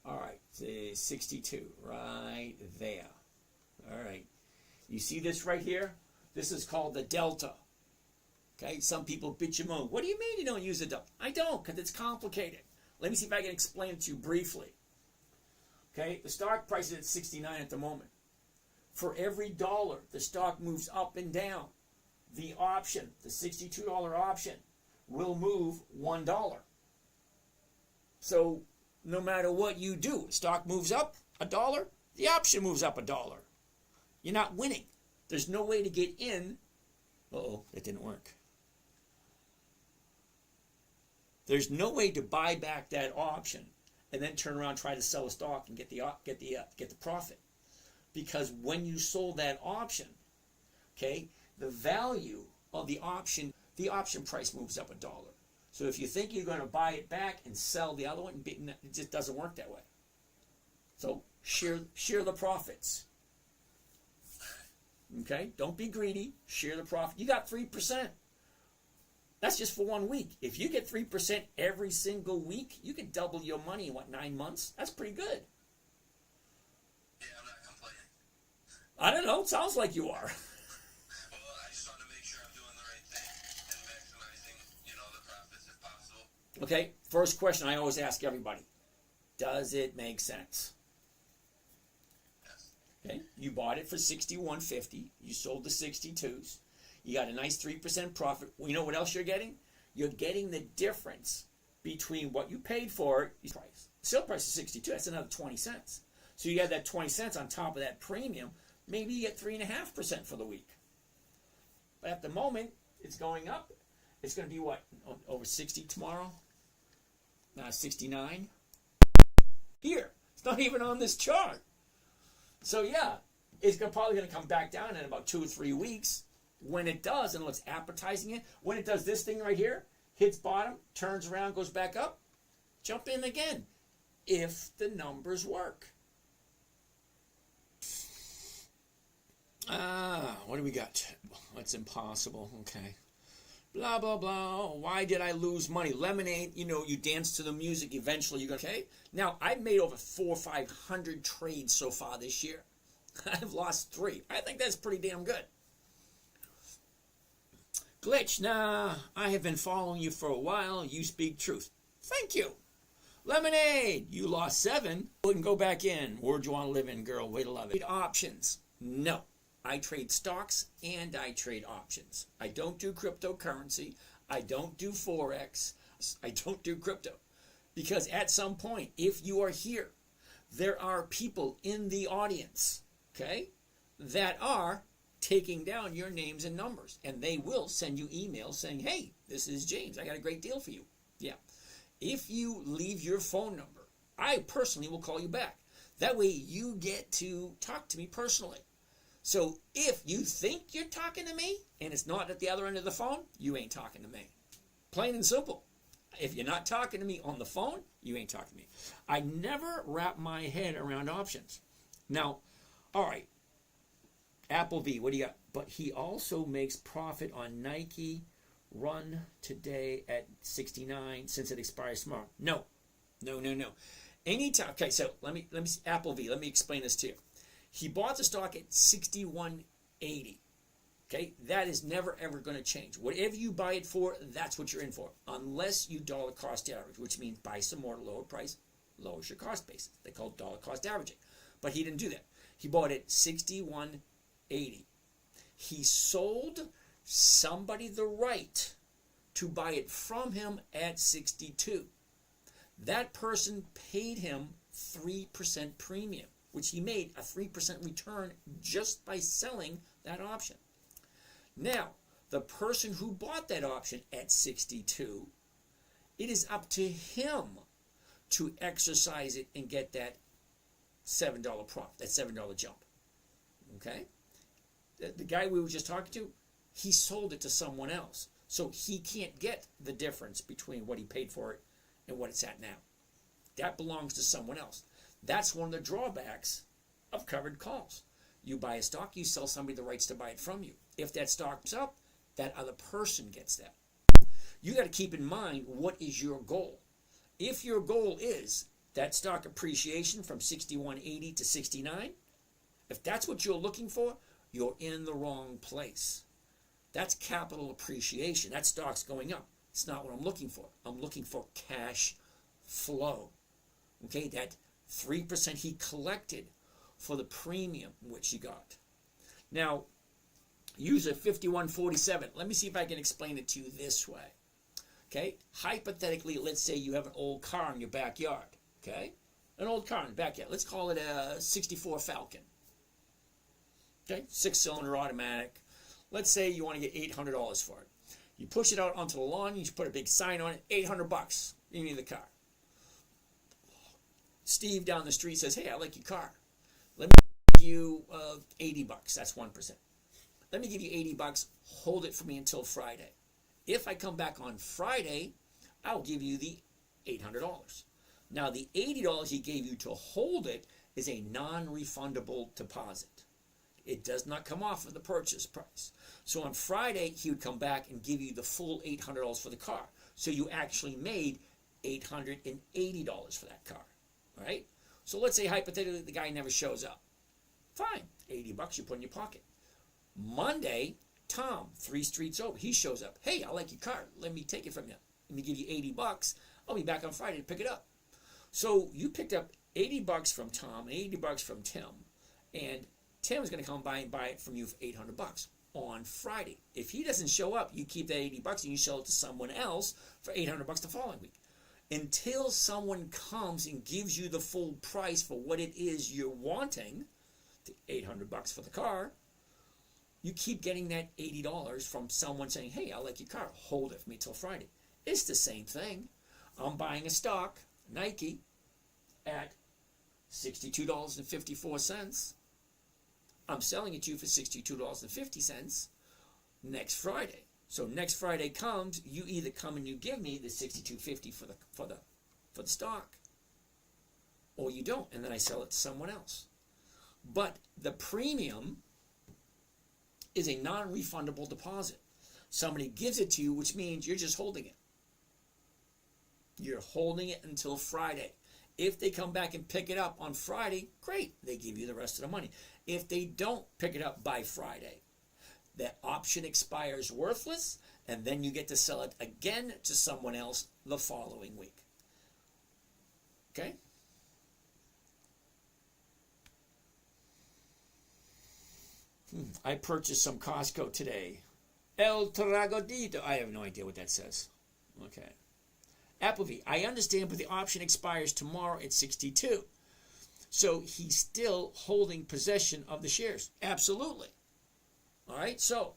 S1: All right, 62, right there. All right. You see this right here? This is called the delta. Okay, some people bitch and moan. What do you mean you don't use the delta? I don't, because it's complicated. Let me see if I can explain it to you briefly. Okay, the stock price is at 69 at the moment. For every dollar, the stock moves up and down. The option, the $62 option, will move $1. So no matter what you do, stock moves up $1, the option moves up $1. You're not winning. There's no way to get in. Uh-oh, that didn't work. There's no way to buy back that option and then turn around and try to sell a stock and get the profit. Because when you sold that option, okay, the value of the option price moves up $1. So if you think you're going to buy it back and sell the other one, it just doesn't work that way. So share the profits. Okay, don't be greedy. Share the profit. You got 3%. That's just for 1 week. If you get 3% every single week, you could double your money in 9 months? That's pretty good.
S2: Yeah, I'm not complaining.
S1: I don't know. It sounds like you are.
S2: Well, I just want to make sure I'm doing the right thing and maximizing, the profits if possible.
S1: Okay, first question I always ask everybody. Does it make sense?
S2: Yes.
S1: Okay, you bought it for $61.50. You sold the 62s. You got a nice 3% profit. Well, you know what else you're getting? You're getting the difference between what you paid for it, price. Sale price is 62. That's another 20 cents. So you add that 20 cents on top of that premium. Maybe you get 3.5% for the week. But at the moment, it's going up. It's going to be what? Over 60 tomorrow? 69? Here. It's not even on this chart. So yeah, it's probably going to come back down in about 2 or 3 weeks. When it does, and it looks appetizing it, when it does this thing right here, hits bottom, turns around, goes back up, jump in again. If the numbers work. What do we got? It's impossible. Okay. Blah, blah, blah. Why did I lose money? Lemonade, you dance to the music. Eventually you go, okay. Now, I've made over 400 or 500 trades so far this year. I've lost 3. I think that's pretty damn good. Glitch, nah, I have been following you for a while. You speak truth. Thank you. Lemonade, you lost 7. Wouldn't go back in. World you want to live in, girl. Way to love it. Options. No. I trade stocks and I trade options. I don't do cryptocurrency. I don't do Forex. I don't do crypto. Because at some point, if you are here, there are people in the audience, okay, that are taking down your names and numbers. And they will send you emails saying, hey, this is James. I got a great deal for you. Yeah. If you leave your phone number, I personally will call you back. That way you get to talk to me personally. So if you think you're talking to me and it's not at the other end of the phone, you ain't talking to me. Plain and simple. If you're not talking to me on the phone, you ain't talking to me. I never wrap my head around options. Now, all right, Apple V, what do you got? But he also makes profit on Nike run today at 69 since it expires tomorrow. No. Anytime. Okay, so let me see Apple V. Let me explain this to you. He bought the stock at 61.80. Okay, that is never ever going to change. Whatever you buy it for, that's what you're in for, unless you dollar cost average, which means buy some more at a lower price, lowers your cost basis. They call it dollar cost averaging. But he didn't do that. He bought it 61.80. He sold somebody the right to buy it from him at 62. That person paid him 3% premium, which he made a 3% return just by selling that option. Now, the person who bought that option at 62, it is up to him to exercise it and get that $7 profit, that $7 jump. Okay? The guy we were just talking to, he sold it to someone else. So he can't get the difference between what he paid for it and what it's at now. That belongs to someone else. That's one of the drawbacks of covered calls. You buy a stock, you sell somebody the rights to buy it from you. If that stock's up, that other person gets that. You got to keep in mind, what is your goal? If your goal is that stock appreciation from 61.80 to 69, if that's what you're looking for, you're in the wrong place. That's capital appreciation. That stock's going up. It's not what I'm looking for. I'm looking for cash flow. Okay, that 3% he collected for the premium which he got. Now, user 5147. Let me see if I can explain it to you this way. Okay, hypothetically, let's say you have an old car in your backyard. Okay, an old car in the backyard. Let's call it a 64 Falcon. Okay, 6-cylinder automatic. Let's say you want to get $800 for it. You push it out onto the lawn. You put a big sign on it. $800. You need the car. Steve down the street says, "Hey, I like your car. Let me give you $80. That's 1%. Let me give you $80. Hold it for me until Friday. If I come back on Friday, I'll give you the $800. Now, the $80 he gave you to hold it is a non-refundable deposit. It does not come off of the purchase price. So on Friday, he would come back and give you the full $800 for the car. So you actually made $880 for that car, right? So let's say hypothetically the guy never shows up. Fine, $80 you put in your pocket. Monday, Tom, 3 streets over, he shows up. "Hey, I like your car. Let me take it from you. Let me give you $80. I'll be back on Friday to pick it up." So you picked up $80 from Tom and $80 from Tim, and Tim's going to come by and buy it from you for $800 on Friday. If he doesn't show up, you keep that $80 and you sell it to someone else for $800 the following week. until someone comes and gives you the full price for what it is you're wanting, the $800 for the car, you keep getting that $80 from someone saying, hey, I like your car, hold it for me till Friday. It's the same thing. I'm buying a stock, Nike, at $62.54. I'm selling it to you for $62.50 next Friday. So next Friday comes, you either come and you give me the $62.50 for the stock, or you don't, and then I sell it to someone else. But the premium is a non-refundable deposit. Somebody gives it to you, which means you're just holding it. You're holding it until Friday. If they come back and pick it up on Friday, great. They give you the rest of the money. If they don't pick it up by Friday, that option expires worthless, and then you get to sell it again to someone else the following week. Okay? I purchased some Costco today. El Tragodito. I have no idea what that says. Okay. Appleby. I understand, but the option expires tomorrow at 62. So he's still holding possession of the shares. Absolutely. All right. So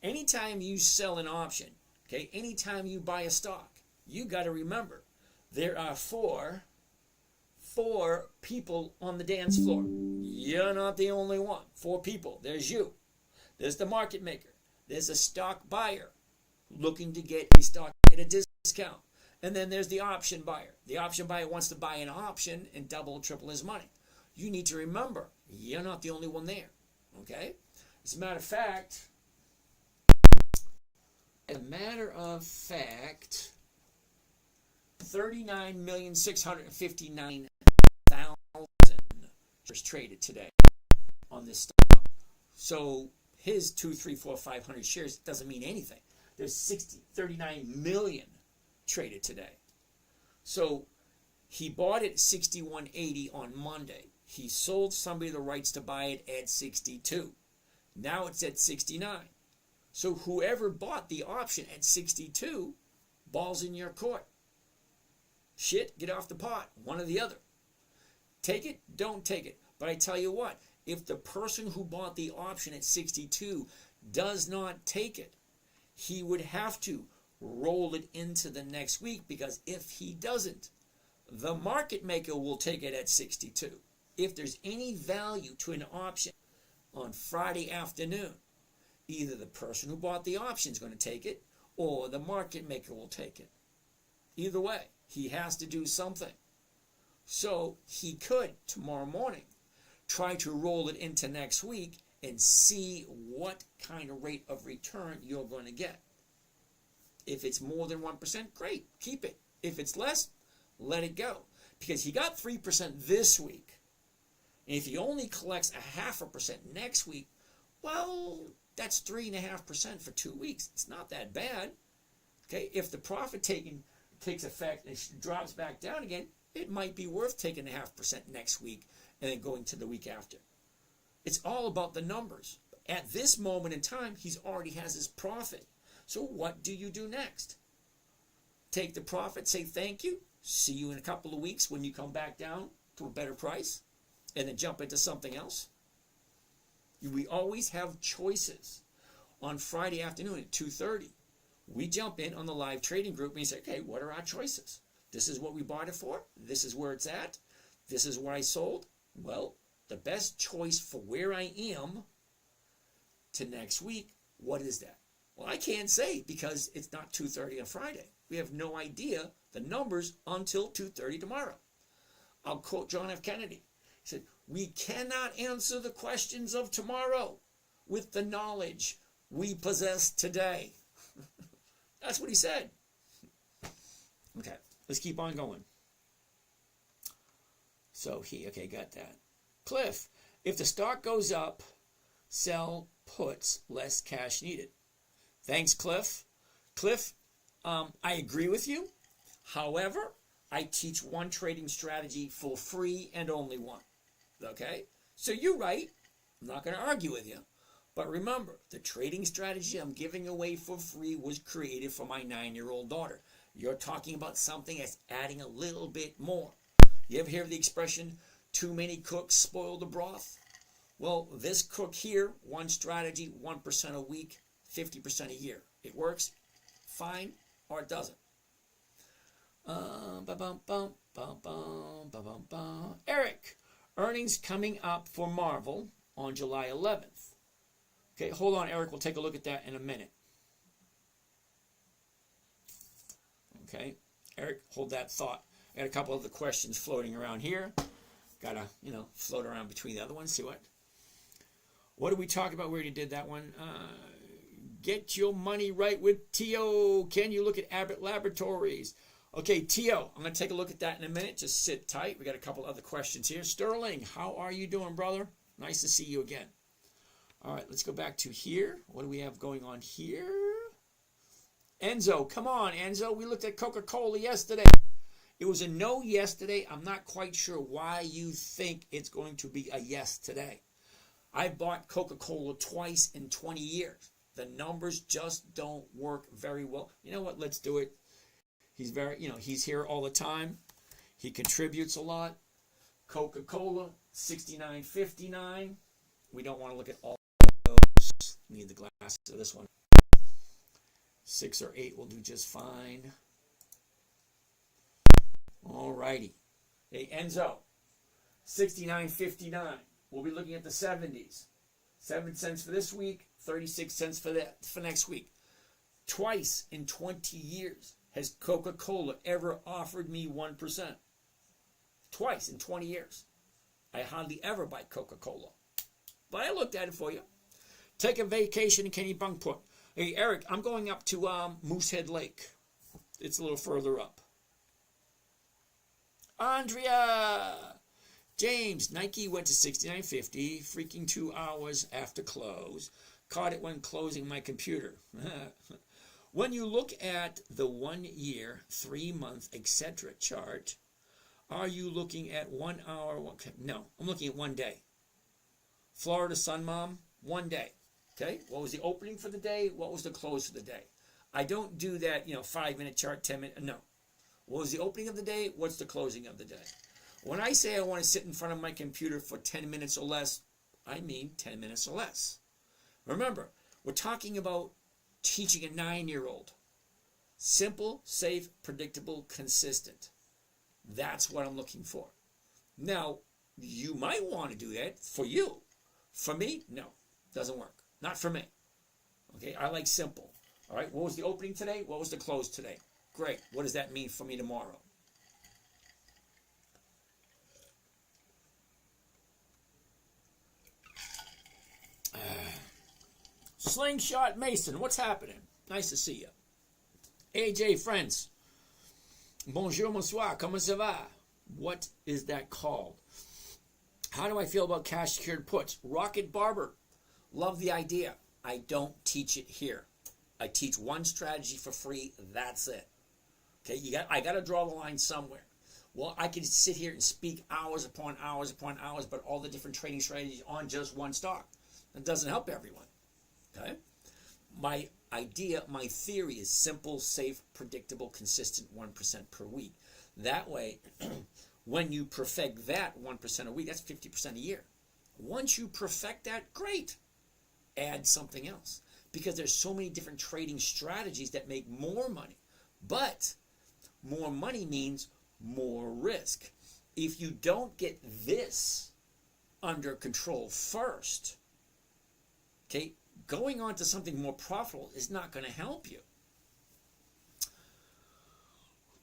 S1: anytime you sell an option, okay, anytime you buy a stock, you got to remember there are four people on the dance floor. You're not the only one. 4 people. There's you. There's the market maker. There's a stock buyer looking to get a stock at a discount. And then there's the option buyer. The option buyer wants to buy an option and double, triple his money. You need to remember, you're not the only one there. Okay? As a matter of fact, 39,659,000 shares traded today on this stock. So his 2, 3, 4, 500 shares doesn't mean anything. There's 39 million traded today. So he bought it at 61.80 on Monday. He sold somebody the rights to buy it at 62. Now it's at 69. So whoever bought the option at 62, ball's in your court. Shit, get off the pot, one or the other. Take it, don't take it. But I tell you what, if the person who bought the option at 62 does not take it, he would have to roll it into the next week, because if he doesn't, the market maker will take it at 62. If there's any value to an option on Friday afternoon, either the person who bought the option is going to take it, or the market maker will take it. Either way, he has to do something. So he could, tomorrow morning, try to roll it into next week and see what kind of rate of return you're going to get. If it's more than 1%, great, keep it. If it's less, let it go. Because he got 3% this week. And if he only collects 0.5% next week, well, that's 3.5% for 2 weeks. It's not that bad. Okay, if the profit taking takes effect and it drops back down again, it might be worth taking 0.5% next week and then going to the week after. It's all about the numbers. At this moment in time, he's already has his profit. So what do you do next? Take the profit, say thank you, see you in a couple of weeks when you come back down to a better price, and then jump into something else? We always have choices. On Friday afternoon at 2:30, we jump in on the live trading group and we say, okay, what are our choices? This is what we bought it for. This is where it's at. This is where I sold. Well, the best choice for where I am to next week, what is that? Well, I can't say because it's not 2:30 on Friday. We have no idea the numbers until 2:30 tomorrow. I'll quote John F. Kennedy. He said, we cannot answer the questions of tomorrow with the knowledge we possess today. That's what he said. Okay, let's keep on going. So okay, got that. Cliff, if the stock goes up, sell puts, less cash needed. Thanks, Cliff. Cliff, I agree with you. However, I teach one trading strategy for free and only one. Okay? So you're right. I'm not going to argue with you. But remember, the trading strategy I'm giving away for free was created for my 9-year-old daughter. You're talking about something that's adding a little bit more. You ever hear of the expression, too many cooks spoil the broth? Well, this cook here, one strategy, 1% a week, 50% a year. It works fine or it doesn't. Eric, earnings coming up for Marvel on July 11th. Okay, hold on, Eric. We'll take a look at that in a minute. Okay, Eric, hold that thought. I got a couple of the questions floating around here. Gotta, float around between the other ones. See what did we talk about? We already did that one. Get your money right with T.O. Can you look at Abbott Laboratories? Okay, T.O., I'm going to take a look at that in a minute. Just sit tight. We got a couple other questions here. Sterling, how are you doing, brother? Nice to see you again. All right, let's go back to here. What do we have going on here? Enzo, come on, Enzo. We looked at Coca-Cola yesterday. It was a no yesterday. I'm not quite sure why you think it's going to be a yes today. I bought Coca-Cola twice in 20 years. The numbers just don't work very well. You know what? Let's do it. He's he's here all the time. He contributes a lot. Coca-Cola, $69.59. We don't want to look at all those. Need the glass of this one. 6 or 8 will do just fine. All righty. Hey, Enzo, $69.59. We'll be looking at the 70s. 7 cents for this week, 36 cents for next week. Twice in 20 years has Coca-Cola ever offered me 1%. Twice in 20 years. I hardly ever buy Coca-Cola. But I looked at it for you. Take a vacation in Kennebunkport. Hey, Eric, I'm going up to Moosehead Lake. It's a little further up. Andrea! James, Nike went to $69.50, freaking 2 hours after close. Caught it when closing my computer. When you look at the 1 year, 3 month, etc. chart, are you looking at 1 hour? No, I'm looking at 1 day. Florida Sun Mom, 1 day. Okay, what was the opening for the day? What was the close for the day? I don't do that, 5-minute chart, 10-minute, no. What was the opening of the day? What's the closing of the day? When I say I want to sit in front of my computer for 10 minutes or less, I mean 10 minutes or less. Remember, we're talking about teaching a 9-year-old. Simple, safe, predictable, consistent. That's what I'm looking for. Now, you might want to do that for you. For me, no. Doesn't work. Not for me. Okay, I like simple. All right, what was the opening today? What was the close today? Great. What does that mean for me tomorrow? Slingshot Mason, what's happening? Nice to see you. AJ, friends. Bonjour, bonsoir, comment ça va? What is that called? How do I feel about cash secured puts? Rocket Barber, love the idea. I don't teach it here. I teach one strategy for free. That's it. Okay, I got to draw the line somewhere. Well, I could sit here and speak hours upon hours upon hours about all the different trading strategies on just one stock. That doesn't help everyone. Okay? My idea, my theory is simple, safe, predictable, consistent 1% per week. That way, when you perfect that 1% a week, that's 50% a year. Once you perfect that, great. Add something else. Because there's so many different trading strategies that make more money. But more money means more risk. If you don't get this under control first, okay, going on to something more profitable is not going to help you.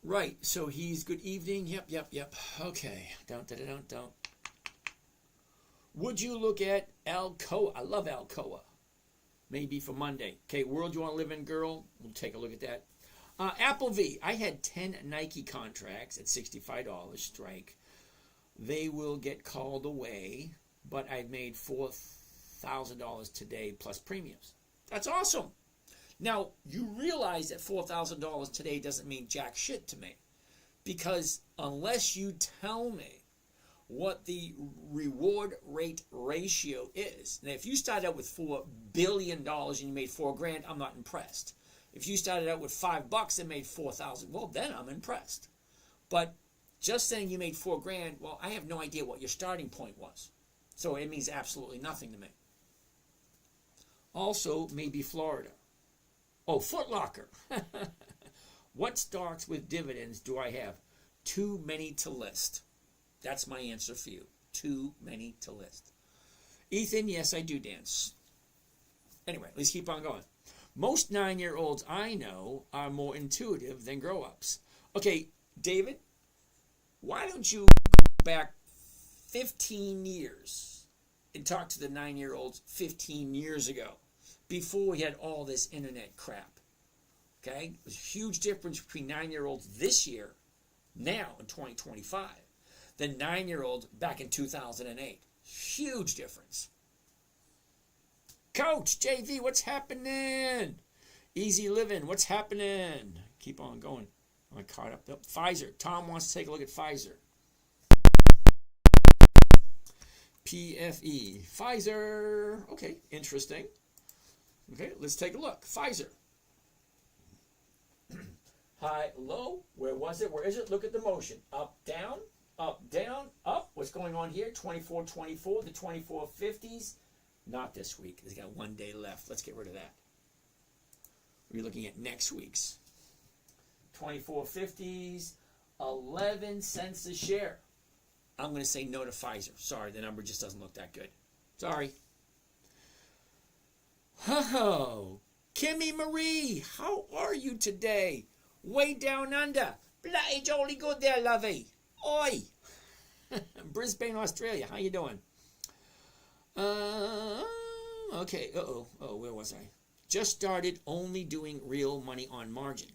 S1: Right, so he's good evening. Yep. Okay, don't. Would you look at Alcoa? I love Alcoa. Maybe for Monday. Okay, world you want to live in, girl? We'll take a look at that. Apple V. I had 10 Nike contracts at $65 strike. They will get called away, but I've made $4,000 today plus premiums. That's awesome. Now, you realize that $4,000 today doesn't mean jack shit to me. Because unless you tell me what the reward rate ratio is, now if you started out with $4 billion and you made $4 grand, I'm not impressed. If you started out with $5 and made 4,000, well, then I'm impressed. But just saying you made $4,000, well, I have no idea what your starting point was. So it means absolutely nothing to me. Also, maybe Florida. Oh, Foot Locker. What stocks with dividends do I have? Too many to list. That's my answer for you. Too many to list. Ethan, yes, I do dance. Anyway, let's keep on going. Most 9-year-olds I know are more intuitive than grown-ups. Okay, David, why don't you go back 15 years and talk to the 9-year-olds 15 years ago, before we had all this internet crap? Okay? There's a huge difference between 9-year-olds this year, now in 2025, than 9-year-olds back in 2008. Huge difference. Coach, JV, what's happening? Easy living, what's happening? Keep on going. I'm caught up. Pfizer. Tom wants to take a look at Pfizer. PFE. Pfizer. Okay, interesting. Okay, let's take a look. Pfizer. High, low. Where was it? Where is it? Look at the motion. Up, down, up. What's going on here? 24.24, the 24.50s. Not this week. It's got 1 day left. Let's get rid of that. We're looking at next week's. 24.50s, 11 cents a share. I'm going to say no to Pfizer. Sorry, the number just doesn't look that good. Sorry. Oh, Kimmy Marie, how are you today? Way down under. Bloody jolly good there, lovey. Oi. Brisbane, Australia. How you doing? Okay. Oh, where was I? Just started only doing real money on margin.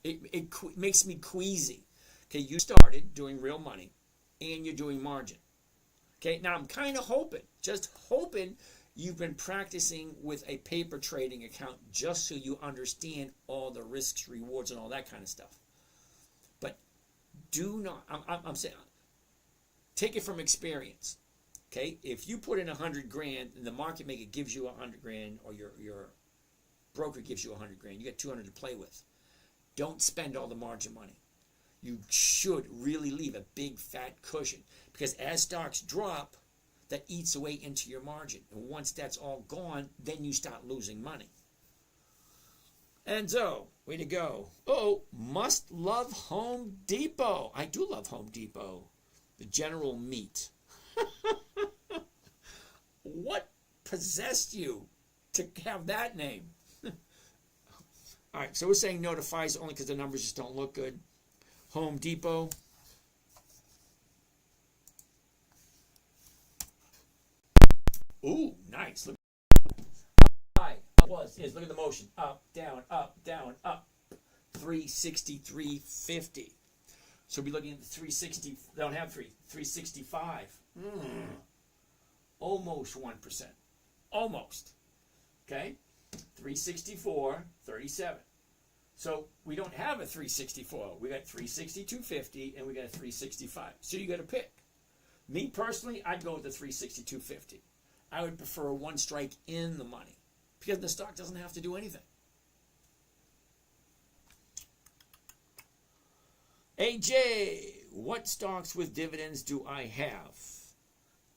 S1: It makes me queasy. Okay, you started doing real money, and you're doing margin. Okay, now I'm kind of just hoping you've been practicing with a paper trading account just so you understand all the risks, rewards, and all that kind of stuff. But do not, I'm saying, take it from experience. Okay, if you put in $100,000 and the market maker gives you $100,000, or your broker gives you $100,000, you got $200 to play with. Don't spend all the margin money. You should really leave a big fat cushion, because as stocks drop, that eats away into your margin. And once that's all gone, then you start losing money. Enzo, way to go. Oh, must love Home Depot. I do love Home Depot. The General Meat. What possessed you to have that name? All right, so we're saying no to Pfizer only because the numbers just don't look good. Home Depot. Ooh, nice. Look. High is. Look at the motion. Up, down, up, down, up. 363.50. So we'll be looking at the 360. They don't have 365. Almost 1%. Almost. Okay? 364.37. So we don't have a 364. We got 362.50 and we got a 365. So you got to pick. Me personally, I'd go with the 362.50. I would prefer one strike in the money because the stock doesn't have to do anything. AJ, what stocks with dividends do I have?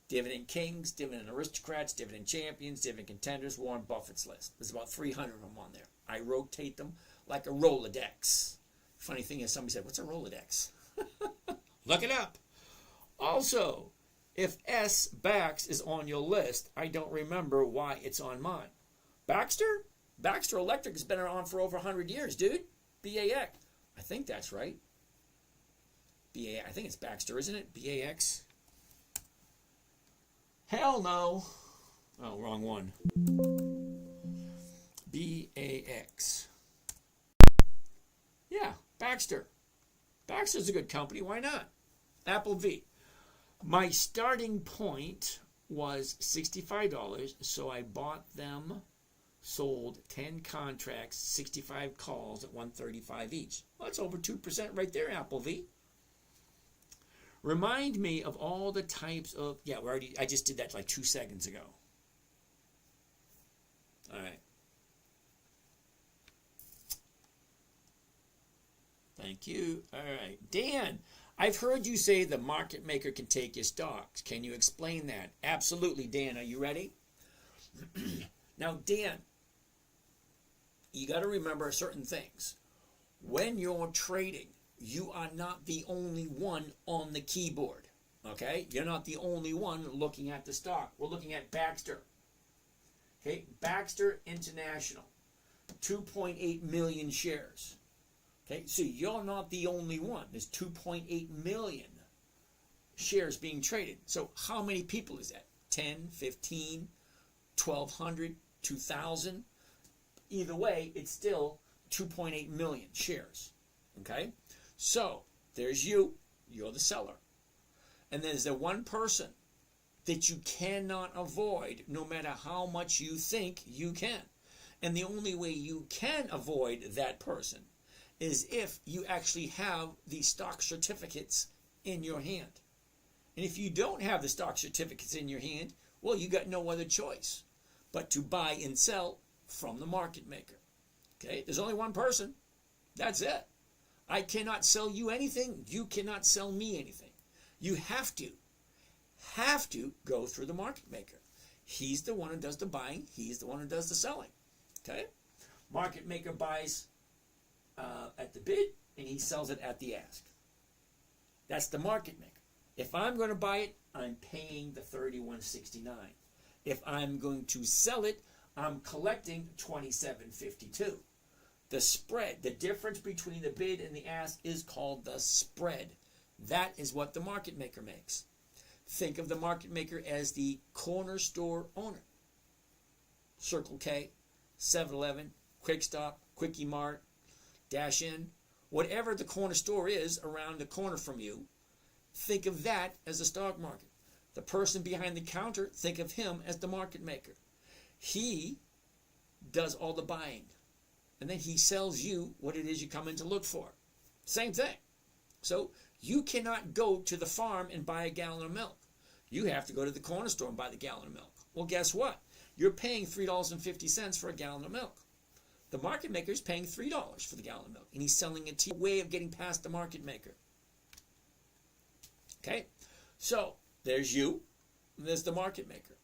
S1: Dividend Kings, Dividend Aristocrats, Dividend Champions, Dividend Contenders, Warren Buffett's list. There's about 300 of them on there. I rotate them like a Rolodex. Funny thing is, somebody said, what's a Rolodex? Look it up. Also, if SBAX is on your list, I don't remember why it's on mine. Baxter? Baxter Electric has been around for over 100 years, dude. BAX. I think that's right. I think it's Baxter, isn't it? BAX. Hell no. Oh, wrong one. BAX. Yeah, Baxter. Baxter's a good company. Why not? Apple V. My starting point was $65, so I bought them, sold 10 contracts, 65 calls at $135 each. Well, that's over 2% right there, Apple V. Remind me of all the types of... Yeah, I just did that like 2 seconds ago. All right. Thank you. All right. Dan, I've heard you say the market maker can take your stocks. Can you explain that? Absolutely, Dan. Are you ready? Now, Dan, you got to remember certain things. When you're trading, you are not the only one on the keyboard. Okay? You're not the only one looking at the stock. We're looking at Baxter. Okay? Baxter International. 2.8 million shares. Okay? So you're not the only one. There's 2.8 million shares being traded. So how many people is that? 10, 15, 1,200, 2,000? Either way, it's still 2.8 million shares. Okay? So there's you. You're the seller. And there's the one person that you cannot avoid no matter how much you think you can. And the only way you can avoid that person is if you actually have the stock certificates in your hand. And if you don't have the stock certificates in your hand, well, you got no other choice but to buy and sell from the market maker. Okay? There's only one person. That's it. I cannot sell you anything. You cannot sell me anything. You have to go through the market maker. He's the one who does the buying. He's the one who does the selling. Okay? Market maker buys at the bid, and he sells it at the ask. That's the market maker. If I'm going to buy it, I'm paying the $31.69. If I'm going to sell it, I'm collecting $27.52. The spread, the difference between the bid and the ask, is called the spread. That is what the market maker makes. Think of the market maker as the corner store owner. Circle K, 7-Eleven, Quick Stop, Quickie Mart, Dash In, whatever the corner store is around the corner from you, think of that as the stock market. The person behind the counter, think of him as the market maker. He does all the buying, and then he sells you what it is you come in to look for. Same thing. So you cannot go to the farm and buy a gallon of milk. You have to go to the corner store and buy the gallon of milk. Well, guess what? You're paying $3.50 for a gallon of milk. The market maker is paying $3 for the gallon of milk, and he's selling it to you. Way of getting past the market maker. Okay? So there's you, and there's the market maker.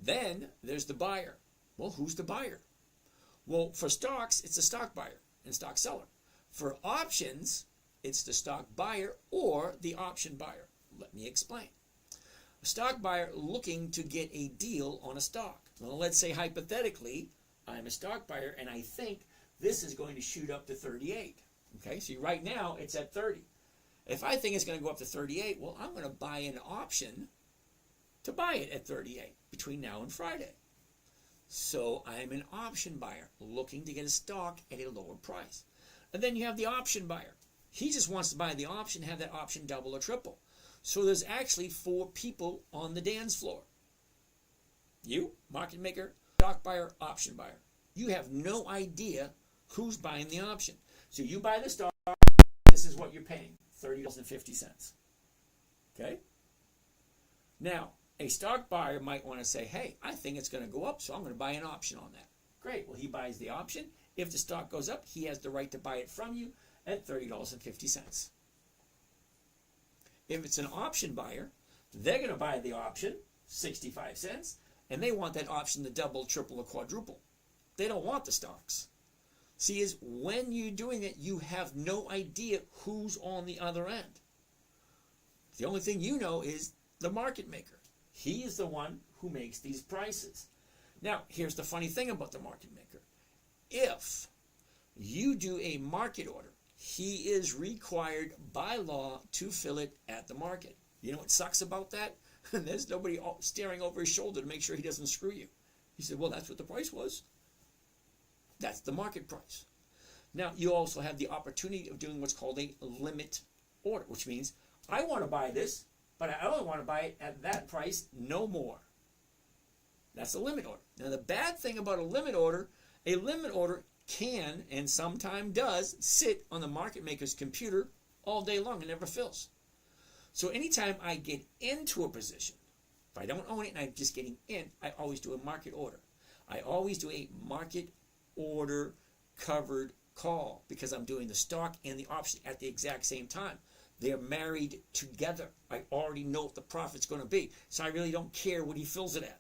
S1: Then there's the buyer. Well, who's the buyer? Well, for stocks, it's the stock buyer and stock seller. For options, it's the stock buyer or the option buyer. Let me explain. A stock buyer looking to get a deal on a stock. Well, let's say hypothetically, I'm a stock buyer and I think this is going to shoot up to 38. Okay, so right now it's at 30. If I think it's going to go up to 38, well, I'm going to buy an option to buy it at 38 between now and Friday. So I'm an option buyer looking to get a stock at a lower price. And then you have the option buyer. He just wants to buy the option, have that option double or triple. So there's actually 4 people on the dance floor. You, market maker, stock buyer, option buyer. You have no idea who's buying the option. So you buy the stock, this is what you're paying, $30.50. Okay? Now, a stock buyer might want to say, hey, I think it's going to go up, so I'm going to buy an option on that. Great. Well, he buys the option. If the stock goes up, he has the right to buy it from you at $30.50. If it's an option buyer, they're going to buy the option, 65 cents, and they want that option to double, triple, or quadruple. They don't want the stocks. See, is when you're doing it, you have no idea who's on the other end. The only thing you know is the market maker. He is the one who makes these prices. Now, here's the funny thing about the market maker. If you do a market order, he is required by law to fill it at the market. You know what sucks about that? There's nobody staring over his shoulder to make sure he doesn't screw you. He said, well, that's what the price was. That's the market price. Now, you also have the opportunity of doing what's called a limit order, which means I want to buy this, but I only want to buy it at that price, no more. That's a limit order. Now, the bad thing about a limit order can, and sometimes does, sit on the market maker's computer all day long and never fills. So anytime I get into a position, if I don't own it and I'm just getting in, I always do a market order. I always do a market order covered call because I'm doing the stock and the option at the exact same time. They're married together. I already know what the profit's going to be. So I really don't care what he fills it at.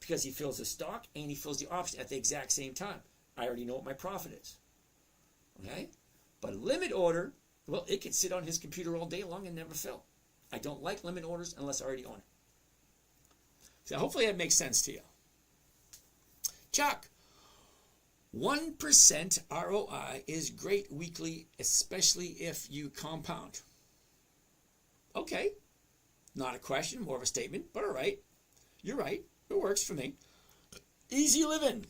S1: Because he fills the stock and he fills the option at the exact same time. I already know what my profit is. Okay? But a limit order, well, it can sit on his computer all day long and never fill. I don't like limit orders unless I already own it. So hopefully that makes sense to you. Chuck, 1% ROI is great weekly, especially if you compound. Okay. Not a question, more of a statement, but all right. You're right. It works for me. Easy living.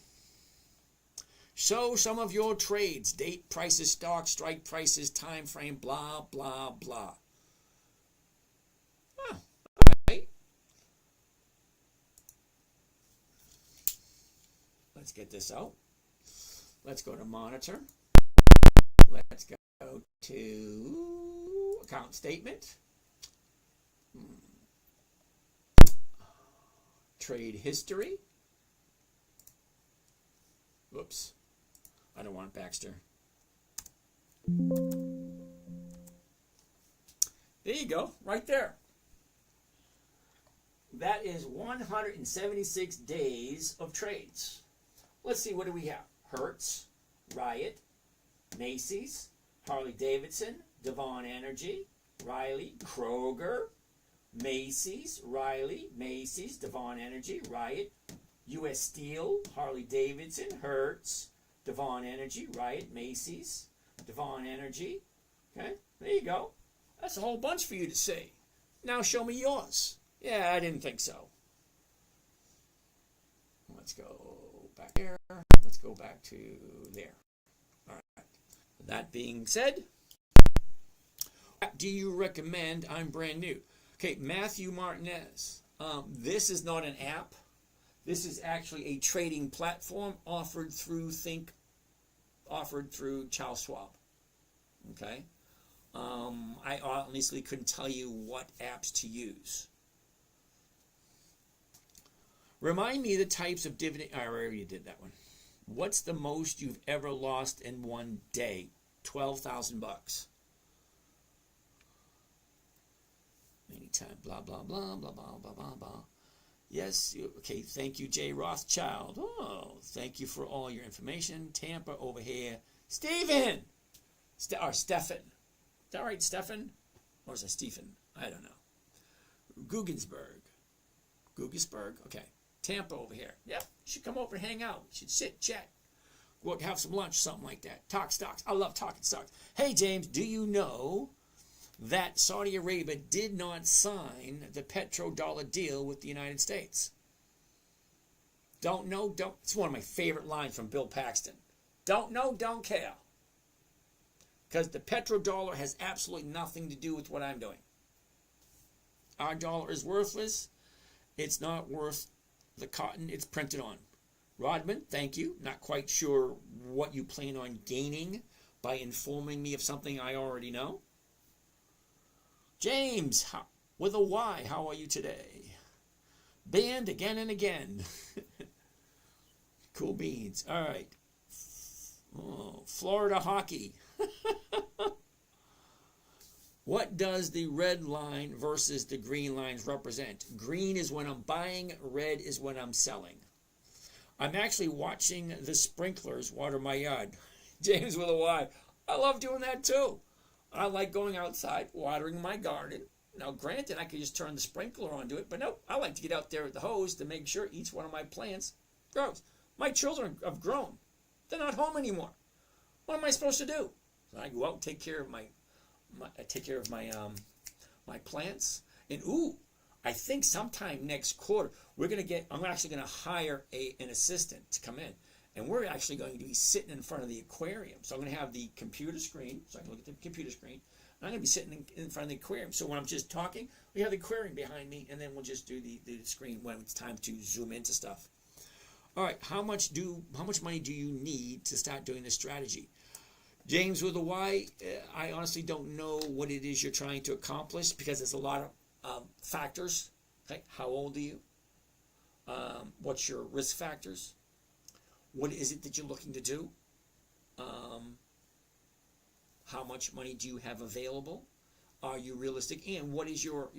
S1: Show some of your trades. Date, prices, stock, strike prices, time frame, blah, blah, blah. All right. Let's get this out. Let's go to monitor. Let's go to account statement. Trade history. Whoops. I don't want Baxter. There you go, right there. That is 176 days of trades. Let's see, what do we have? Hertz, Riot, Macy's, Harley Davidson, Devon Energy, Riley, Kroger, Macy's, Riley, Macy's, Devon Energy, Riot, U.S. Steel, Harley Davidson, Hertz, Devon Energy, Riot, Macy's, Devon Energy. Okay, there you go. That's a whole bunch for you to see. Now show me yours. Yeah, I didn't think so. Let's go back there. Let's go back to there. All right. That being said, do you recommend? I'm brand new. Okay, Matthew Martinez. This is not an app. This is actually a trading platform offered through Charles Schwab. Okay. I honestly couldn't tell you what apps to use. Remind me the types of dividend. I already did that one. What's the most you've ever lost in one day? $12,000. Anytime, blah, blah, blah, blah, blah, blah, blah, blah. Yes, okay, thank you, Jay Rothschild. Oh, thank you for all your information. Tampa over here. Stephen! Stefan. Is that right, Stefan? Or is that Stephen? I don't know. Gugensberg. Okay. Tampa over here. Yep, you should come over and hang out. You should sit, chat. Go out, have some lunch, something like that. Talk stocks. I love talking stocks. Hey, James, do you know that Saudi Arabia did not sign the petrodollar deal with the United States? Don't know, don't. It's one of my favorite lines from Bill Paxton. Don't know, don't care. Because the petrodollar has absolutely nothing to do with what I'm doing. Our dollar is worthless. It's not worth the cotton it's printed on. Rodman, thank you. Not quite sure what you plan on gaining by informing me of something I already know. James, with a Y, how are you today? Banned again and again. Cool beans. All right. Oh, Florida hockey. What does the red line versus the green lines represent? Green is when I'm buying, red is when I'm selling. I'm actually watching the sprinklers water my yard. James with a Y. I love doing that too. I like going outside, watering my garden. Now, granted, I could just turn the sprinkler onto it, but no, I like to get out there with the hose to make sure each one of my plants grows. My children have grown. They're not home anymore. What am I supposed to do? So I go out and take care of my plants. And I think sometime next quarter I'm actually gonna hire an assistant to come in, and we're actually going to be sitting in front of the aquarium. So I'm gonna have the computer screen, so I can look at the computer screen. And I'm gonna be sitting in front of the aquarium. So when I'm just talking, we have the aquarium behind me, and then we'll just do the screen when it's time to zoom into stuff. All right, how much money do you need to start doing this strategy? James with a Y, I honestly don't know what it is you're trying to accomplish because there's a lot of factors. Okay, how old are you? What's your risk factors? What is it that you're looking to do? How much money do you have available? Are you realistic? And what is your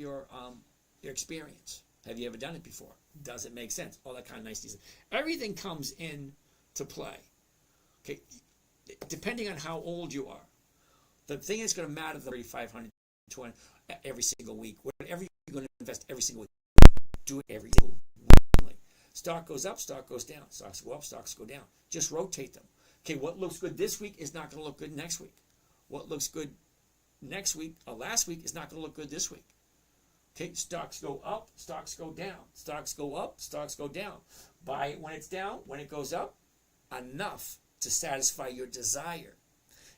S1: experience? Have you ever done it before? Does it make sense? All that kind of nice things. Everything comes in to play. Okay, depending on how old you are. The thing that's going to matter, the 3,500, 20 every single week. Whatever you're going to invest every single week, do it every single week. Stock goes up, stock goes down. Stocks go up, stocks go down. Just rotate them. Okay, what looks good this week is not going to look good next week. What looks good next week or last week is not going to look good this week. Okay, stocks go up, stocks go down. Stocks go up, stocks go down. Buy it when it's down, when it goes up, enough to satisfy your desire.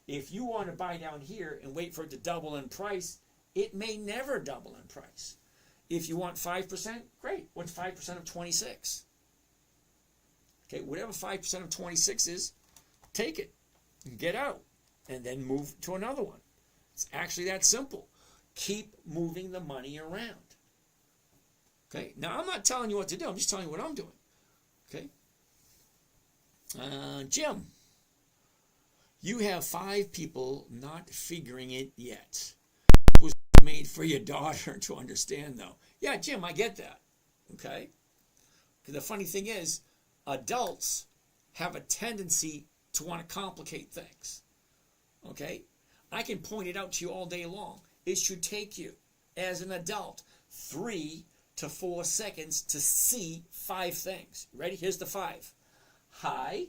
S1: If you want to buy down here and wait for it to double in price, it may never double in price. If you want 5%, great. What's 5% of 26? Okay, whatever 5% of 26 is, take it and get out and then move to another one. It's actually that simple. Keep moving the money around. Okay, now I'm not telling you what to do. I'm just telling you what I'm doing. Okay, Jim, you have 5 people not figuring it yet. It was made for your daughter to understand, though. Yeah, Jim, I get that. Okay, because the funny thing is, adults have a tendency to want to complicate things. Okay, I can point it out to you all day long. It should take you, as an adult, 3 to 4 seconds to see 5 things. Ready? Here's the 5. High,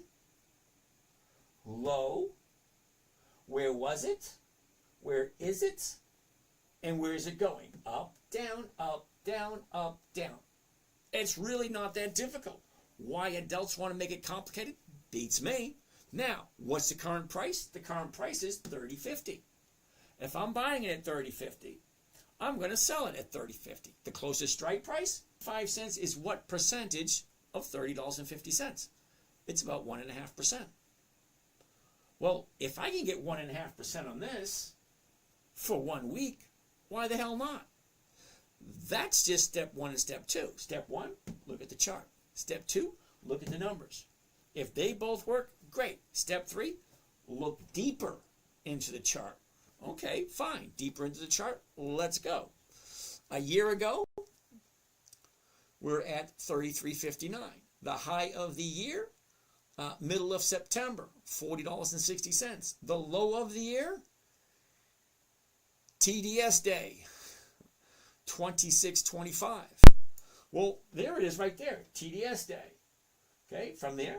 S1: low, where was it? Where is it? And where is it going? Up, down, up, down, up, down. It's really not that difficult. Why adults want to make it complicated? Beats me. Now, what's the current price? The current price is $30.50. If I'm buying it at $30.50, I'm going to sell it at $30.50. The closest strike price, 5 cents, is what percentage of $30.50? It's about 1.5%. Well, if I can get 1.5% on this for 1 week, why the hell not? That's just step 1 and step 2. Step 1, look at the chart. Step 2, look at the numbers. If they both work, great. Step 3, look deeper into the chart. Okay, fine. Deeper into the chart, let's go. A year ago, we're at $33.59. The high of the year, middle of September, $40.60. The low of the year, TDS day, $26.25. Well, there it is right there, TDS day. Okay, from there,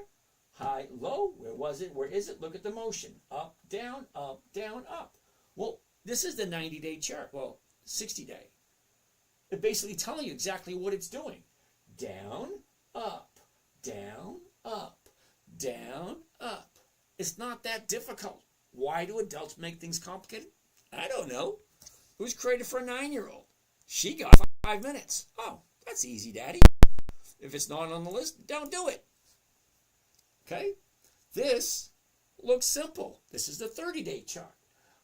S1: high, low, where was it? Where is it? Look at the motion. Up, down, up, down, up. Well, this is the 90-day chart. Well, 60-day. It's basically telling you exactly what it's doing. Down, up, down, up, down, up. It's not that difficult. Why do adults make things complicated? I don't know. It was created for a 9-year-old. She got 5 minutes. Oh, that's easy, Daddy. If it's not on the list, don't do it. Okay? This looks simple. This is the 30-day chart.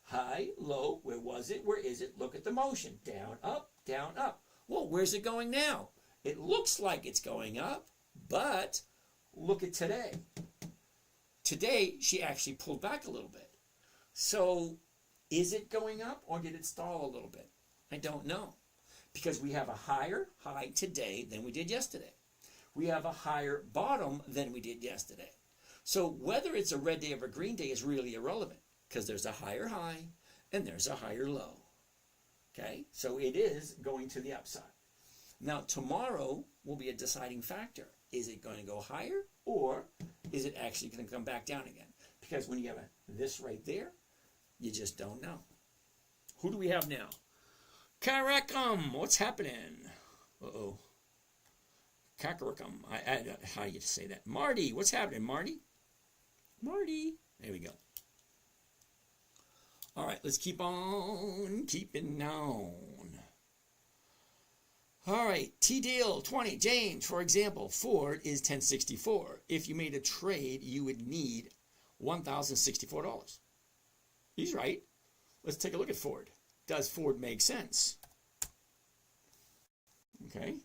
S1: High, low, where was it? Where is it? Look at the motion. Down, up, down, up. Well, where's it going now? It looks like it's going up, but look at today. Today, she actually pulled back a little bit. So, is it going up or did it stall a little bit? I don't know. Because we have a higher high today than we did yesterday. We have a higher bottom than we did yesterday. So, whether it's a red day or a green day is really irrelevant. Because there's a higher high and there's a higher low. Okay? So it is going to the upside. Now, tomorrow will be a deciding factor. Is it going to go higher or is it actually going to come back down again? Because when you have this right there, you just don't know. Who do we have now? Karakam. What's happening? Uh-oh. Kakarikam. How do you say that? Marty. What's happening, Marty? Marty. There we go. All right, let's keep on keeping on. All right, T-Deal 20. James, for example, Ford is 1064. If you made a trade, you would need $1,064. He's right. Let's take a look at Ford. Does Ford make sense? Okay.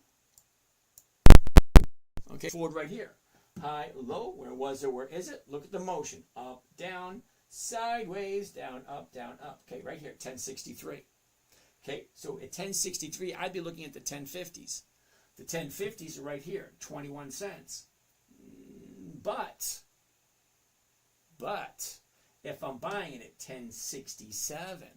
S1: Okay, Ford right here. high, low. Where was it? Where is it? Look at the motion. Up, down, sideways, down, up, down, up. Okay, right here, 1063. Okay, so at 1063, I'd be looking at the 1050s. The 1050s are right here, 21 cents. But if I'm buying it at 1067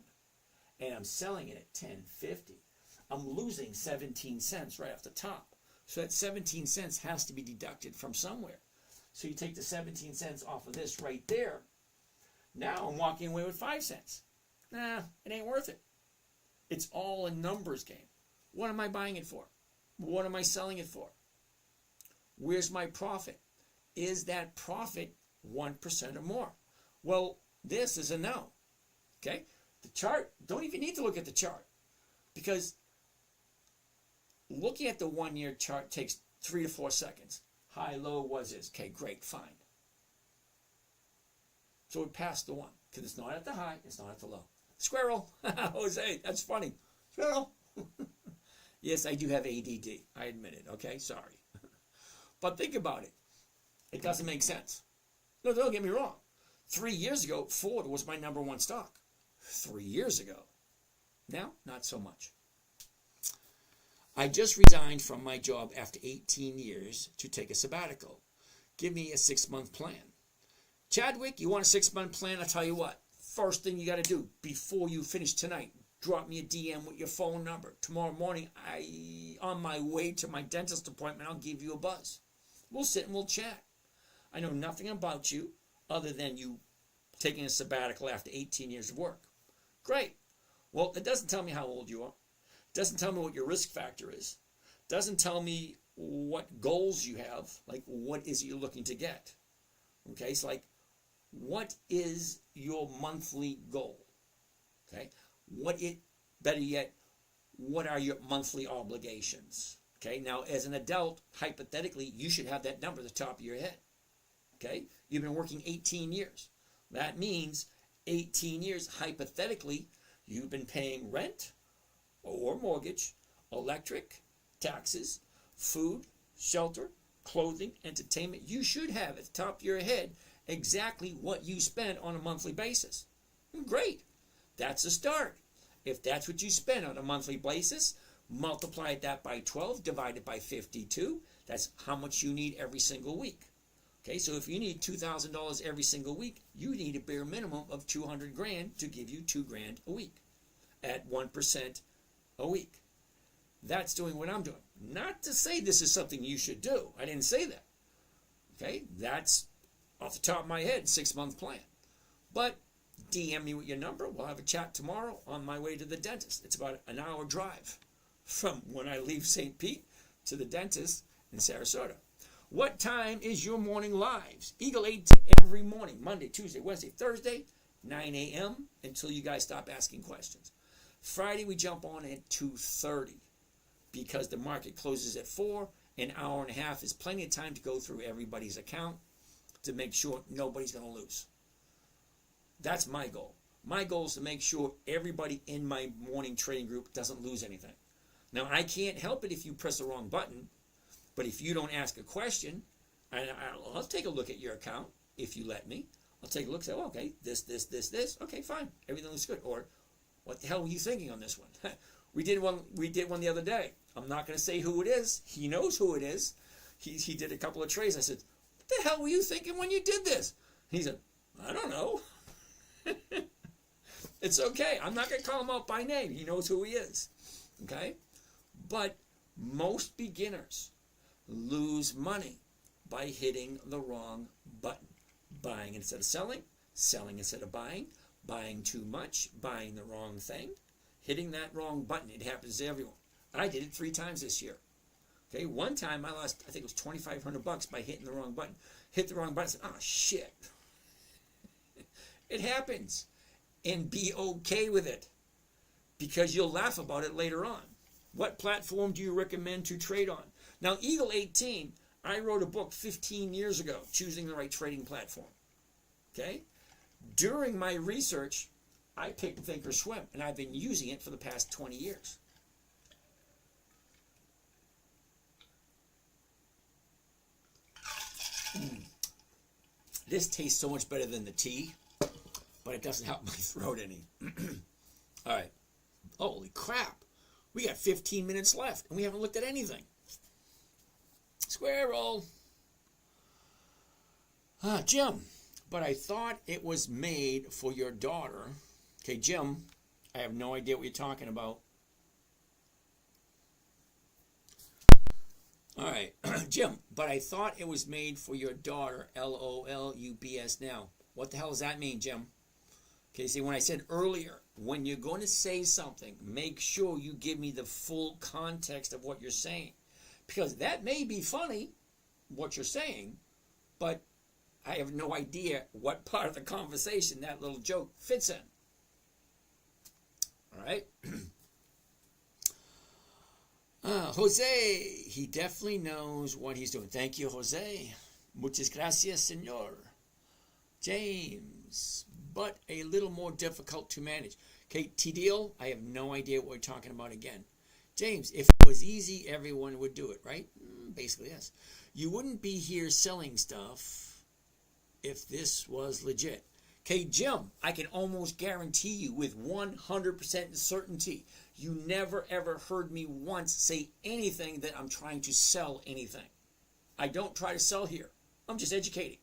S1: and I'm selling it at 1050, I'm losing 17 cents right off the top. So that 17 cents has to be deducted from somewhere. So you take the 17 cents off of this right there. Now I'm walking away with 5 cents. Nah, it ain't worth it. It's all a numbers game. What am I buying it for? What am I selling it for? Where's my profit? Is that profit 1% or more? Well, this is a no. Okay? The chart, don't even need to look at the chart. Because looking at the 1 year chart takes 3 to 4 seconds. High, low, was this. Okay, great, fine. So it passed the 1. Because it's not at the high, it's not at the low. Squirrel. Jose, that's funny. Squirrel. Yes, I do have ADD. I admit it. Okay, sorry. But think about it. It doesn't make sense. No, don't get me wrong. 3 years ago, Ford was my number 1 stock. 3 years ago. Now, not so much. I just resigned from my job after 18 years to take a sabbatical. Give me a 6-month plan. Chadwick, you want a 6-month plan? I'll tell you what. First thing you got to do before you finish tonight, drop me a DM with your phone number. Tomorrow morning, on my way to my dentist appointment, I'll give you a buzz. We'll sit and we'll chat. I know nothing about you other than you taking a sabbatical after 18 years of work. Great. Well, it doesn't tell me how old you are. It doesn't tell me what your risk factor is. It doesn't tell me what goals you have. Like, what is it you're looking to get? Okay, it's like, what is your monthly goal? Okay, better yet, what are your monthly obligations? Okay, now as an adult, hypothetically, you should have that number at the top of your head. Okay, you've been working 18 years. That means 18 years, hypothetically, you've been paying rent or mortgage, electric, taxes, food, shelter, clothing, entertainment. You should have at the top of your head exactly what you spend on a monthly basis. Great. That's a start. If that's what you spend on a monthly basis, multiply that by 12, divide it by 52. That's how much you need every single week. Okay, so if you need $2,000 every single week, you need a bare minimum of $200,000 to give you $2,000 a week at 1% a week. That's doing what I'm doing. Not to say this is something you should do. I didn't say that. Okay, that's off the top of my head, 6-month plan. But DM me with your number. We'll have a chat tomorrow on my way to the dentist. It's about an hour drive from when I leave St. Pete to the dentist in Sarasota. What time is your morning lives? Eagle 8 every morning, Monday, Tuesday, Wednesday, Thursday, 9 a.m. until you guys stop asking questions. Friday, we jump on at 2:30 because the market closes at 4. An hour and a half is plenty of time to go through everybody's account to make sure nobody's going to lose. That's my goal. My goal is to make sure everybody in my morning trading group doesn't lose anything. Now, I can't help it if you press the wrong button, but if you don't ask a question, I'll take a look at your account if you let me. I'll take a look and say, oh, okay, this. Okay, fine. Everything looks good. Or, what the hell were you thinking on this one? We did one the other day. I'm not going to say who it is. He knows who it is. He did a couple of trades. I said, what the hell were you thinking when you did this? He said, I don't know. It's okay. I'm not going to call him out by name. He knows who he is. Okay? But most beginners lose money by hitting the wrong button. Buying instead of selling, selling instead of buying too much, buying the wrong thing, hitting that wrong button. It happens to everyone. I did it 3 times this year. Okay, one time I lost, I think it was $2,500 by hitting the wrong button. Hit the wrong button, said, oh shit. It happens. And be okay with it. Because you'll laugh about it later on. What platform do you recommend to trade on? Now, Eagle 18, I wrote a book 15 years ago, Choosing the Right Trading Platform. Okay? During my research, I picked Thinkorswim, and I've been using it for the past 20 years. This tastes so much better than the tea, but it doesn't help my throat any. All right. Holy crap. We got 15 minutes left, and we haven't looked at anything. Squirrel. Jim, but I thought it was made for your daughter. Okay, Jim, I have no idea what you're talking about. All right, Jim, but I thought it was made for your daughter, LOLUBS now. What the hell does that mean, Jim? Okay, see, when I said earlier, when you're going to say something, make sure you give me the full context of what you're saying. Because that may be funny, what you're saying, but I have no idea what part of the conversation that little joke fits in. All right? Jose, he definitely knows what he's doing. Thank you, Jose. Muchas gracias, senor. James, but a little more difficult to manage. Okay, T-Deal, I have no idea what we're talking about again. James, if it was easy, everyone would do it, right? Basically, yes. You wouldn't be here selling stuff if this was legit. Okay, Jim, I can almost guarantee you with 100% certainty, you never ever heard me once say anything that I'm trying to sell anything. I don't try to sell here. I'm just educating.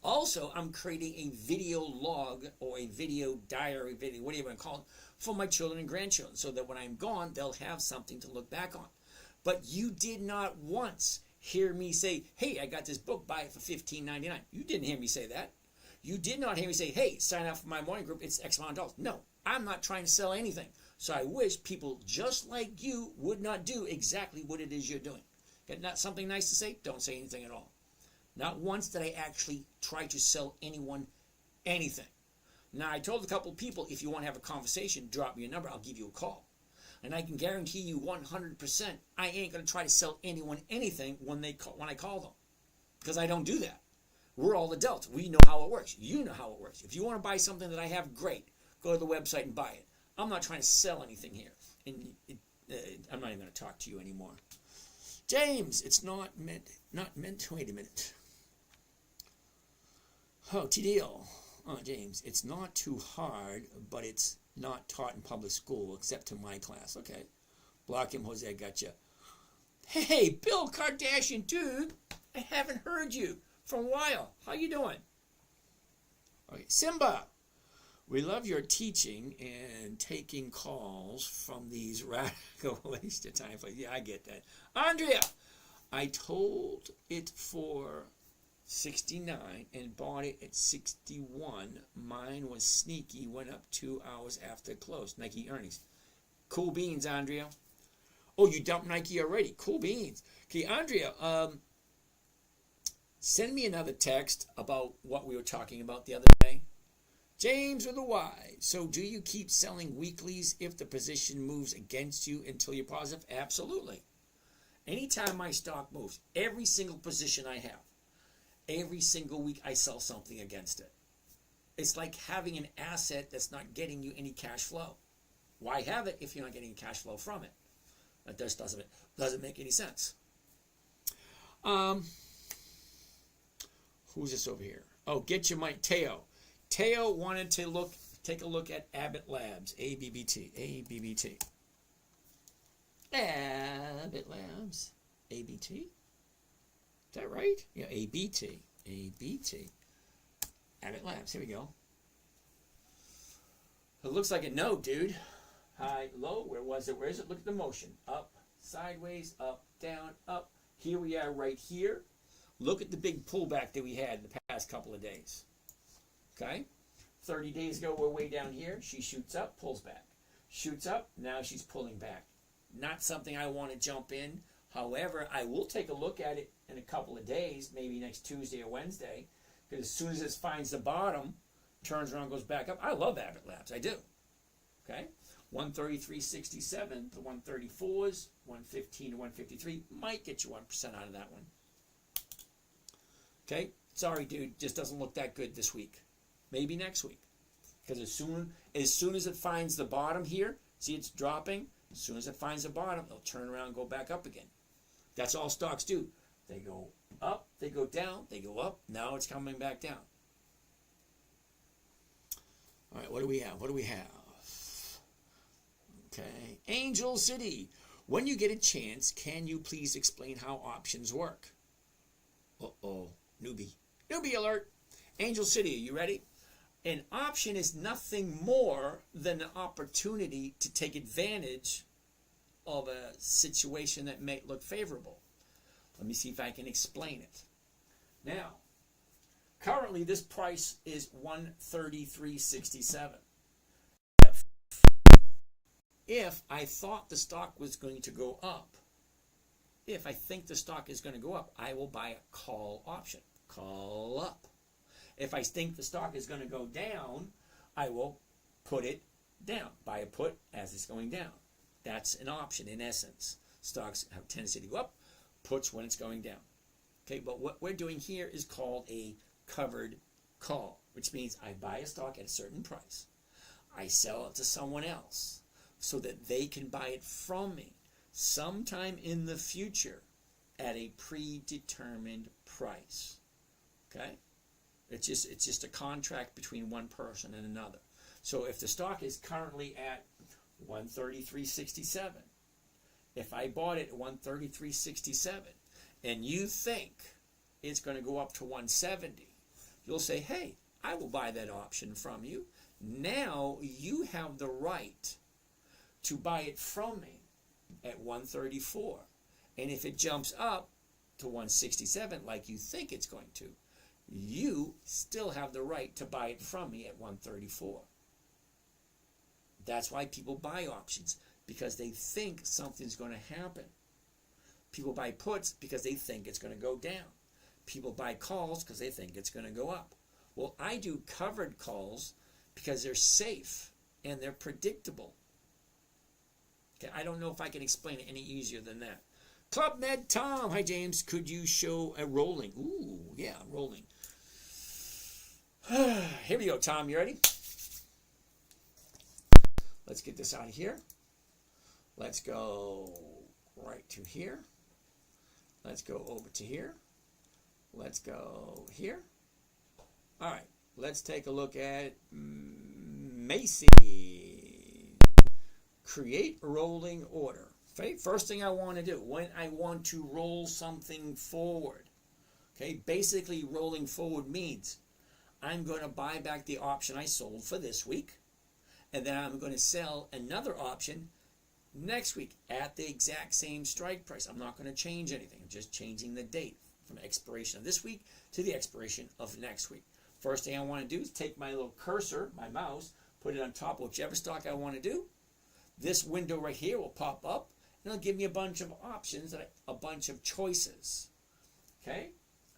S1: Also, I'm creating a video log or a video diary, video, what do you want to call it, for my children and grandchildren, so that when I'm gone, they'll have something to look back on. But you did not once hear me say, hey, I got this book, buy it for $15.99. You didn't hear me say that. You did not hear me say, hey, sign up for my morning group, it's X amount of dollars. No, I'm not trying to sell anything. So I wish people just like you would not do exactly what it is you're doing. Got not something nice to say? Don't say anything at all. Not once did I actually try to sell anyone anything. Now, I told a couple of people, if you want to have a conversation, drop me a number, I'll give you a call. And I can guarantee you 100%, I ain't going to try to sell anyone anything when I call them. Because I don't do that. We're all adults. We know how it works. You know how it works. If you want to buy something that I have, great. Go to the website and buy it. I'm not trying to sell anything here. And I'm not even going to talk to you anymore. James, it's not meant, wait a minute. Oh, T-Deal. Oh, James, it's not too hard, but it's not taught in public school except to my class. Okay. Block him, Jose, I gotcha. Hey, Bill Kardashian, dude. I haven't heard you for a while. How you doing? Okay, Simba. We love your teaching and taking calls from these radical waste of time. Yeah, I get that. Andrea, I told it for 69 and bought it at 61. Mine was sneaky, went up 2 hours after close. Nike earnings. Cool beans, Andrea. Oh, you dumped Nike already. Cool beans. Okay, Andrea, send me another text about what we were talking about the other day. James with a Y. So do you keep selling weeklies if the position moves against you until you're positive? Absolutely. Anytime my stock moves, every single position I have, every single week I sell something against it. It's like having an asset that's not getting you any cash flow. Why have it if you're not getting cash flow from it? That just doesn't make any sense. Who's this over here? Oh, get your mic. Teo wanted to take a look at Abbott Labs. ABBT. Abbott Labs. ABT? Is that right? Yeah, ABT. Abbott Labs. Here we go. It looks like a no, dude. High, low. Where was it? Where is it? Look at the motion. Up, sideways, up, down, up. Here we are right here. Look at the big pullback that we had the past couple of days. Okay? 30 days ago, we're way down here. She shoots up, pulls back. Shoots up, now she's pulling back. Not something I want to jump in. However, I will take a look at it in a couple of days, maybe next Tuesday or Wednesday, because as soon as it finds the bottom, turns around, goes back up. I love Abbott Labs. I do. Okay? 133.67, the 134s, 115 to 153. Might get you 1% out of that one. Okay? Sorry, dude. Just doesn't look that good this week. Maybe next week. Because as soon as it finds the bottom here, see it's dropping, as soon as it finds the bottom, it'll turn around and go back up again. That's all stocks do. They go up, they go down, they go up, now it's coming back down. All right, what do we have? What do we have? Okay, Angel City. When you get a chance, can you please explain how options work? Uh-oh, newbie. Newbie alert. Angel City, are you ready? An option is nothing more than an opportunity to take advantage of a situation that may look favorable. Let me see if I can explain it. Now, currently this price is $133.67. If I thought the stock was going to go up, if I think the stock is going to go up, I will buy a call option. Call up. If I think the stock is going to go down, I will put it down. Buy a put as it's going down. That's an option in essence. Stocks have a tendency to go up, puts when it's going down. Okay, but what we're doing here is called a covered call, which means I buy a stock at a certain price. I sell it to someone else so that they can buy it from me sometime in the future at a predetermined price. Okay? It's just a contract between one person and another. So if the stock is currently at 133.67, if I bought it at 133.67 and you think it's going to go up to 170, you'll say, hey, I will buy that option from you. Now you have the right to buy it from me at 134. And if it jumps up to 167 like you think it's going to, you still have the right to buy it from me at 134. That's why people buy options, because they think something's going to happen. People buy puts because they think it's going to go down. People buy calls because they think it's going to go up. Well, I do covered calls because they're safe and they're predictable. Okay, I don't know if I can explain it any easier than that. Club Med Tom, hi James, could you show a rolling? Ooh, yeah, rolling. Here we go, Tom, you ready? Let's get this out of here. Let's go right to here. Let's go over to here. Let's go here. All right, let's take a look at Macy. Create a rolling order. Okay, first thing I want to do when I want to roll something forward. Okay, basically rolling forward means I'm going to buy back the option I sold for this week, and then I'm going to sell another option next week at the exact same strike price. I'm not going to change anything. I'm just changing the date from expiration of this week to the expiration of next week. First thing I want to do is take my little cursor, my mouse, put it on top of whichever stock I want to do. This window right here will pop up, and it'll give me a bunch of options, a bunch of choices. Okay?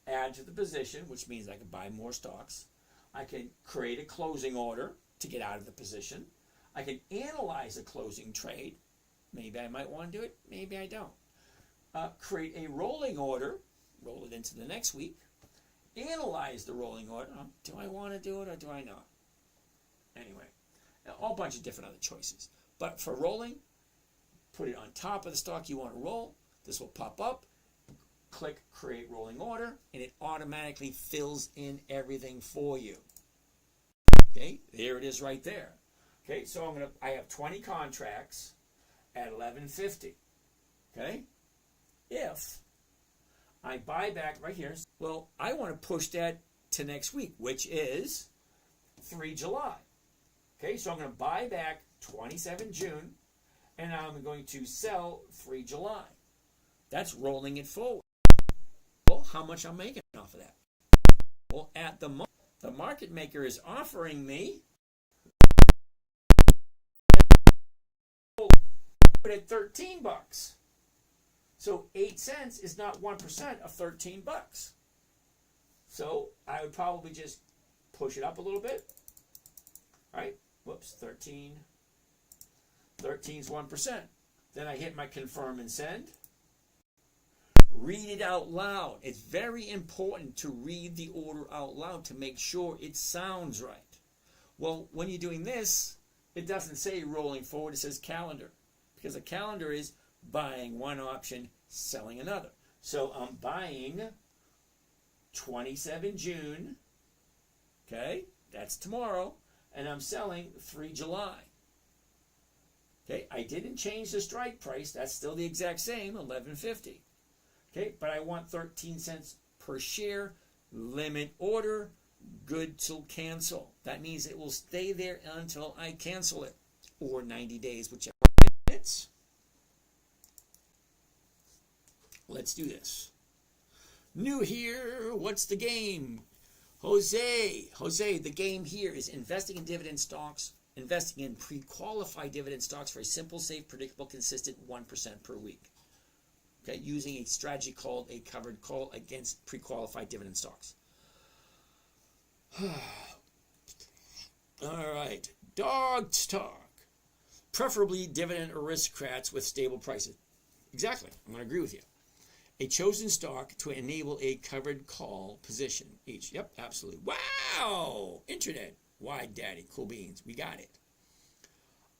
S1: Add to the position, which means I can buy more stocks. I can create a closing order to get out of the position. I can analyze a closing trade. Maybe I might want to do it. Maybe I don't. Create a rolling order. Roll it into the next week. Analyze the rolling order. Do I want to do it or do I not? Anyway, a whole bunch of different other choices. But for rolling, put it on top of the stock you want to roll. This will pop up. Click Create Rolling Order, and it automatically fills in everything for you. Okay, there it is right there. Okay, so I have 20 contracts at $11.50. Okay, if I buy back right here, well, I want to push that to next week, which is 3 July. Okay, so I'm going to buy back 27 June, and I'm going to sell 3 July. That's rolling it forward. Well, how much I'm making off of that? Well, at the moment, the market maker is offering me at $13. So 8 cents is not 1% of $13. So I would probably just push it up a little bit. All right, whoops, 13. 13's 1%. Then I hit my confirm and send. Read it out loud. It's very important to read the order out loud to make sure it sounds right. Well, when you're doing this, it doesn't say rolling forward, it says calendar. Because a calendar is buying one option, selling another. So I'm buying 27 June, okay, that's tomorrow, and I'm selling 3 July. Okay, I didn't change the strike price. That's still the exact same, $11.50. Okay, but I want 13 cents per share, limit order, good till cancel. That means it will stay there until I cancel it, or 90 days, whichever minutes. Let's do this. New here, what's the game? Jose, the game here is investing in dividend stocks, investing in pre-qualified dividend stocks for a simple, safe, predictable, consistent 1% per week. Okay, using a strategy called a covered call against pre-qualified dividend stocks. All right, dogs talk. Preferably dividend aristocrats with stable prices. Exactly, I'm going to agree with you. A chosen stock to enable a covered call position each. Yep, absolutely. Wow! Internet. Wide daddy. Cool beans. We got it.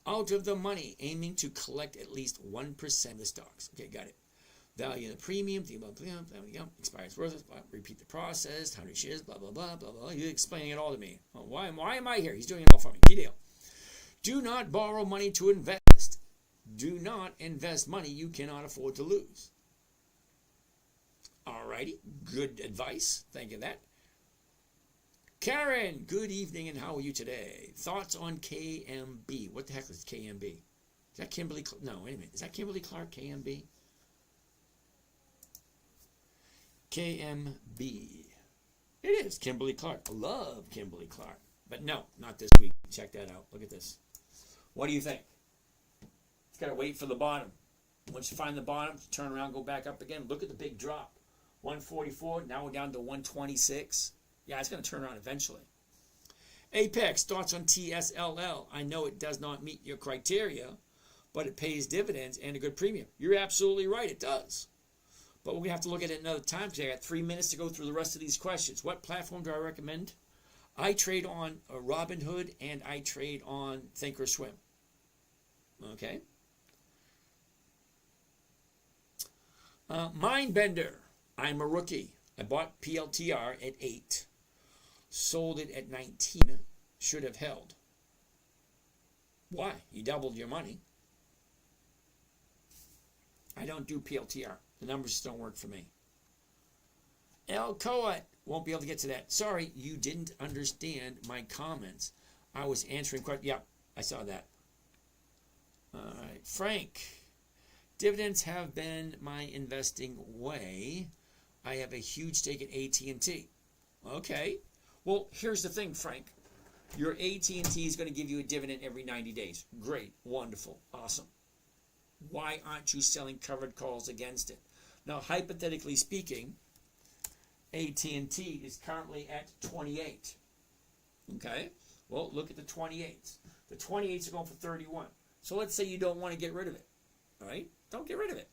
S1: Out of the money, aiming to collect at least 1% of the stocks. Okay, got it. Value of the premium. Expires worth. Repeat the process. How many shares. Blah, blah, blah, blah, blah. You're explaining it all to me. Oh, why am I here? He's doing it all for me. Key deal. Do not borrow money to invest. Do not invest money you cannot afford to lose. Alrighty, good advice. Thank you for that. Karen, good evening, and how are you today? Thoughts on KMB? What the heck is KMB? Is that Kimberly? No, wait a minute. Is that Kimberly Clark? KMB? KMB. It is Kimberly Clark. I love Kimberly Clark, but no, not this week. Check that out. Look at this. What do you think? It's got to wait for the bottom. Once you find the bottom, turn around, go back up again. Look at the big drop. 144, now we're down to 126. Yeah, it's going to turn around eventually. Apex, thoughts on TSLL? I know it does not meet your criteria, but it pays dividends and a good premium. You're absolutely right, it does. But we're going to have to look at it another time because I got 3 minutes to go through the rest of these questions. What platform do I recommend? I trade on Robinhood and I trade on Thinkorswim. Okay. Mindbender. I'm a rookie. I bought PLTR at 8. Sold it at 19. Should have held. Why? You doubled your money. I don't do PLTR. The numbers just don't work for me. El Coat. Won't be able to get to that. Sorry, you didn't understand my comments. I was answering questions. Yeah, I saw that. All right. Frank. Dividends have been my investing way. I have a huge stake in AT&T. Okay. Well, here's the thing, Frank. Your AT&T is going to give you a dividend every 90 days. Great. Wonderful. Awesome. Why aren't you selling covered calls against it? Now, hypothetically speaking, AT&T is currently at 28. Okay? Well, look at the 28s. The 28s are going for 31. So let's say you don't want to get rid of it. All right? Don't get rid of it.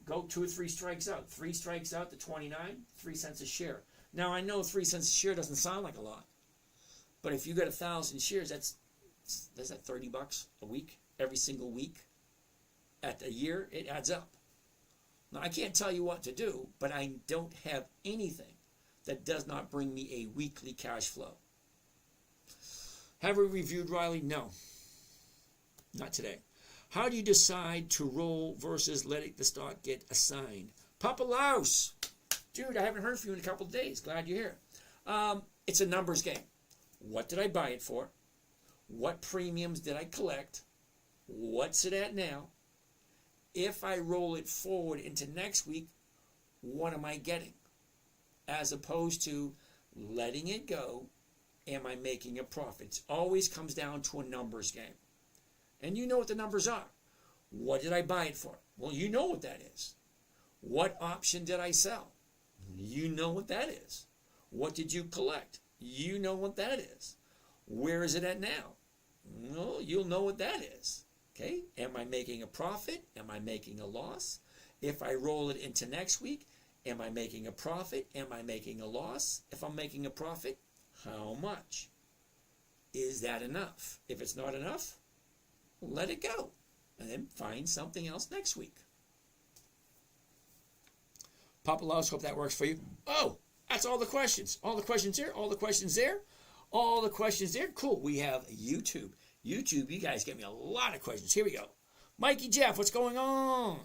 S1: Go 2 or 3 strikes out. 3 strikes out to 29, 3 cents a share. Now, I know 3 cents a share doesn't sound like a lot. But if you got 1,000 shares, that's that $30 a week, every single week. At a year, it adds up. Now, I can't tell you what to do, but I don't have anything that does not bring me a weekly cash flow. Have we reviewed Riley? No. Not today. How do you decide to roll versus letting the stock get assigned? Papa Louse. Dude, I haven't heard from you in a couple of days. Glad you're here. It's a numbers game. What did I buy it for? What premiums did I collect? What's it at now? If I roll it forward into next week, what am I getting? As opposed to letting it go, am I making a profit? It always comes down to a numbers game. And you know what the numbers are. What did I buy it for? Well, you know what that is. What option did I sell? You know what that is. What did you collect? You know what that is. Where is it at now? Well, you'll know what that is. Okay? Am I making a profit? Am I making a loss? If I roll it into next week, am I making a profit? Am I making a loss? If I'm making a profit, how much? Is that enough? If it's not enough, let it go. And then find something else next week. Papa Laws, hope that works for you. Oh, that's all the questions. All the questions here, all the questions there. All the questions there. Cool. We have YouTube. YouTube, you guys get me a lot of questions. Here we go. Mikey Jeff, what's going on?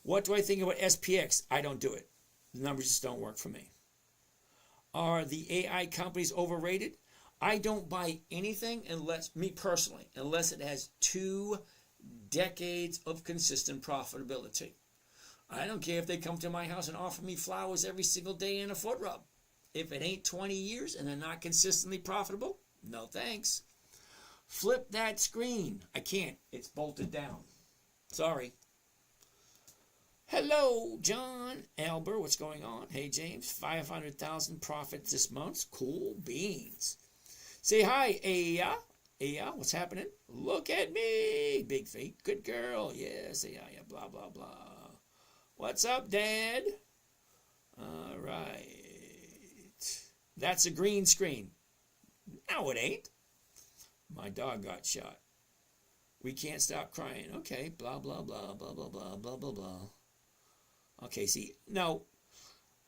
S1: What do I think about SPX? I don't do it. The numbers just don't work for me. Are the AI companies overrated? I don't buy anything unless, me personally, unless it has 2 decades of consistent profitability. I don't care if they come to my house and offer me flowers every single day and a foot rub. If it ain't 20 years and they're not consistently profitable, no thanks. Flip that screen. I can't. It's bolted down. Sorry. Hello, John Albert. What's going on? Hey, James. 500,000 profits this month. Cool beans. Say hi, Aya. Aya, what's happening? Look at me. Big feet. Good girl. Yes, Aya. Blah, blah, blah. What's up, Dad? All right. That's a green screen. No, it ain't. My dog got shot. We can't stop crying. Okay, blah, blah, blah, blah, blah, blah, blah, blah, blah. Okay, see, no,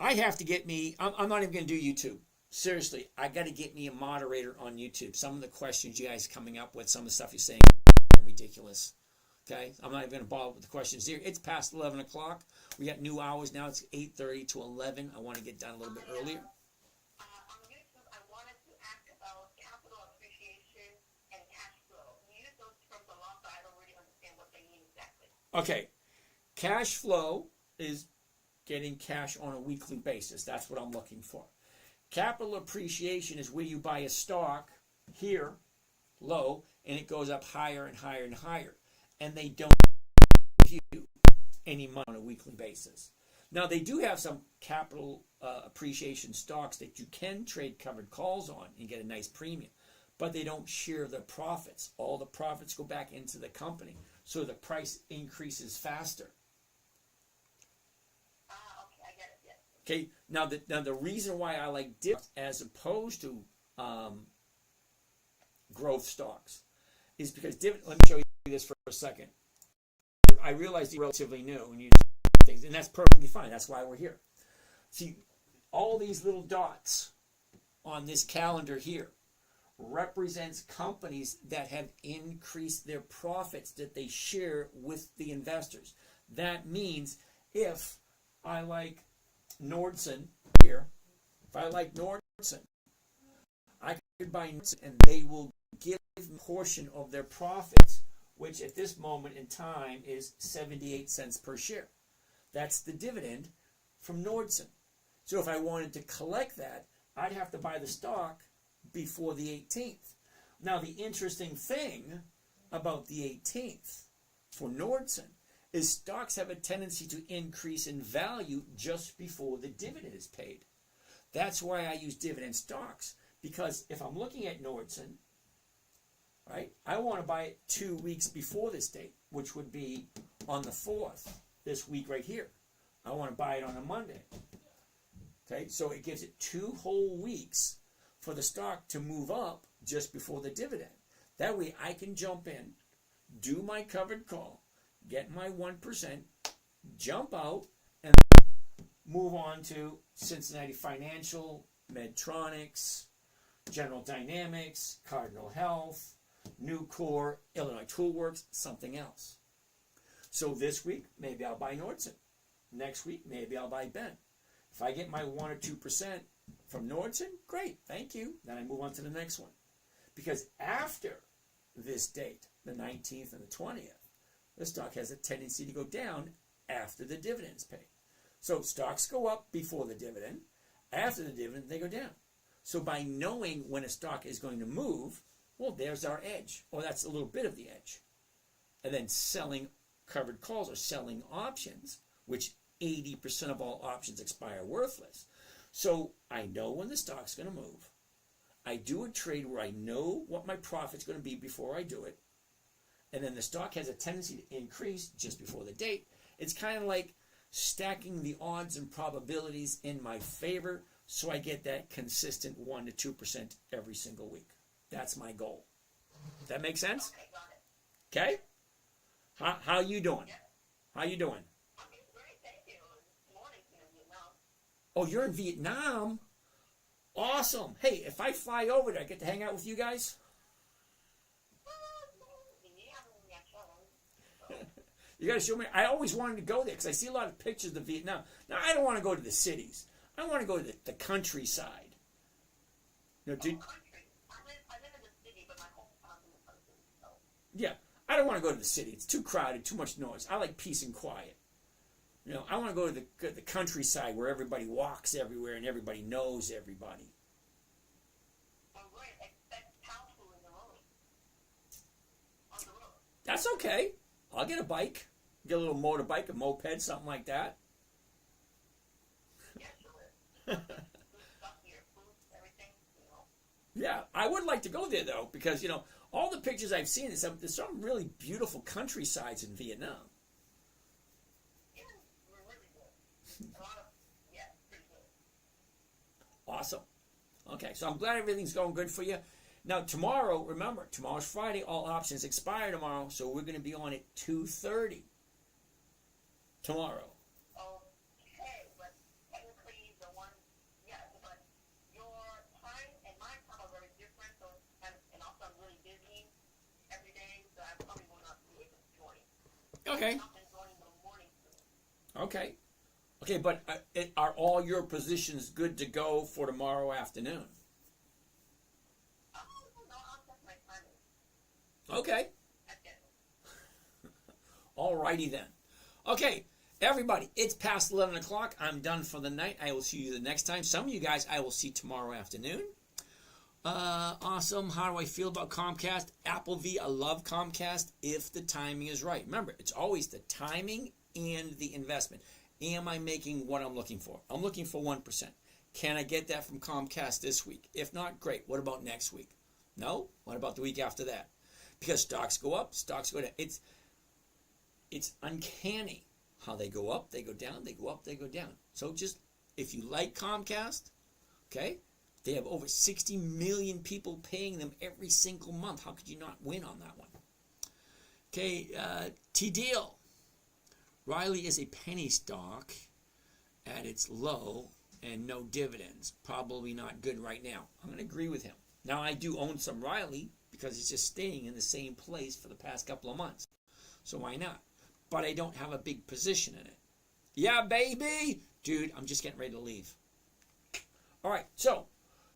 S1: I have to get me, I'm not even going to do YouTube. Seriously, I got to get me a moderator on YouTube. Some of the questions you guys are coming up with, some of the stuff you're saying is ridiculous. Okay, I'm not even going to bother with the questions here. It's past 11 o'clock. We got new hours now. It's 8:30 to 11. I want to get done a little bit earlier.
S2: On YouTube, I wanted to ask about capital appreciation and cash flow. You use those terms a lot, but I don't really understand what they mean exactly.
S1: Okay, cash flow is getting cash on a weekly basis. That's what I'm looking for. Capital appreciation is where you buy a stock here, low, and it goes up higher and higher and higher. And they don't give you any money on a weekly basis. Now, they do have some capital appreciation stocks that you can trade covered calls on and get a nice premium, but they don't share the profits. All the profits go back into the company, so the price increases faster.
S2: Okay, I get it, yes.
S1: Okay, now the reason why I like dividends as opposed to growth stocks is because dividend. Let me show you this for a second. I realize these are relatively new and you things, and that's perfectly fine. That's why we're here. See, all these little dots on this calendar here represents companies that have increased their profits that they share with the investors. That means if I like Nordson here, if I like Nordson, I could buy Nordson and they will give a portion of their profits, which at this moment in time is 78 cents per share. That's the dividend from Nordson. So if I wanted to collect that, I'd have to buy the stock before the 18th. Now, the interesting thing about the 18th for Nordson is stocks have a tendency to increase in value just before the dividend is paid. That's why I use dividend stocks, because if I'm looking at Nordson, right, I want to buy it 2 weeks before this date, which would be on the 4th, this week right here. I want to buy it on a Monday. Okay, so it gives it 2 whole weeks for the stock to move up just before the dividend. That way I can jump in, do my covered call, get my 1%, jump out, and move on to Cincinnati Financial, Medtronics, General Dynamics, Cardinal Health, Nucor, Illinois Toolworks, something else. So this week, maybe I'll buy Nordson. Next week, maybe I'll buy Ben. If I get my 1 or 2% from Nordson, great, thank you. Then I move on to the next one. Because after this date, the 19th and the 20th, the stock has a tendency to go down after the dividend's paid. So stocks go up before the dividend. After the dividend, they go down. So by knowing when a stock is going to move, well, there's our edge. Or that's a little bit of the edge. And then selling covered calls or selling options, which 80% of all options expire worthless. So I know when the stock's going to move. I do a trade where I know what my profit's going to be before I do it. And then the stock has a tendency to increase just before the date. It's kind of like stacking the odds and probabilities in my favor so I get that consistent 1 to 2% every single week. That's my goal. Does that make sense? Okay? How you doing? How you doing? Oh, you're in Vietnam? Awesome. Hey, if I fly over there, I get to hang out with you guys? You got to show me. I always wanted to go there because I see a lot of pictures of Vietnam. Now, I don't want to go to the cities. I want to go to the countryside. You know,
S2: Country. I live in the city, but my whole family is in the country. So.
S1: yeah, I don't want to go to the city. It's too crowded, too much noise. I like peace and quiet. You know, I want to go to the countryside where everybody walks everywhere and everybody knows everybody.
S2: Well, great. Expect cow food in the road. On the road.
S1: That's okay. I'll get a bike. Get a little motorbike, a moped, something like that.
S2: Yeah, sure. Good stuff here, food, everything, you know.
S1: Yeah, I would like to go there, though, because, you know, all the pictures I've seen, there's some really beautiful countrysides in Vietnam.
S2: Yeah, we're really good. A lot of, yeah, pretty good.
S1: Awesome. Okay, so I'm glad everything's going good for you. Now, tomorrow, remember, tomorrow's Friday. All options expire tomorrow, so we're going to be on at 2:30 tomorrow.
S2: Okay, but technically the one, yeah, but your time and my time are very different, so, and also I'm really busy every day, so I probably will not be able to join.
S1: Okay.
S2: I'm joining in the morning soon.
S1: Okay. Okay, but are all your positions good to go for tomorrow afternoon?
S2: No, I'll check my timing.
S1: Okay.
S2: Okay.
S1: Alrighty then. Okay, everybody, it's past 11 o'clock. I'm done for the night. I will see you the next time. Some of you guys I will see tomorrow afternoon. Awesome. How do I feel about Comcast? Apple V, I love Comcast if the timing is right. Remember, it's always the timing and the investment. Am I making what I'm looking for? I'm looking for 1%. Can I get that from Comcast this week? If not, great. What about next week? No? What about the week after that? Because stocks go up, stocks go down. It's uncanny how they go up, they go down, they go up, they go down. So just, if you like Comcast, okay, they have over 60 million people paying them every single month. How could you not win on that one? Okay, T-Deal. Riley is a penny stock at its low and no dividends. Probably not good right now. I'm going to agree with him. Now, I do own some Riley because it's just staying in the same place for the past couple of months. So why not? But I don't have a big position in it. Yeah, baby! Dude, I'm just getting ready to leave. All right, so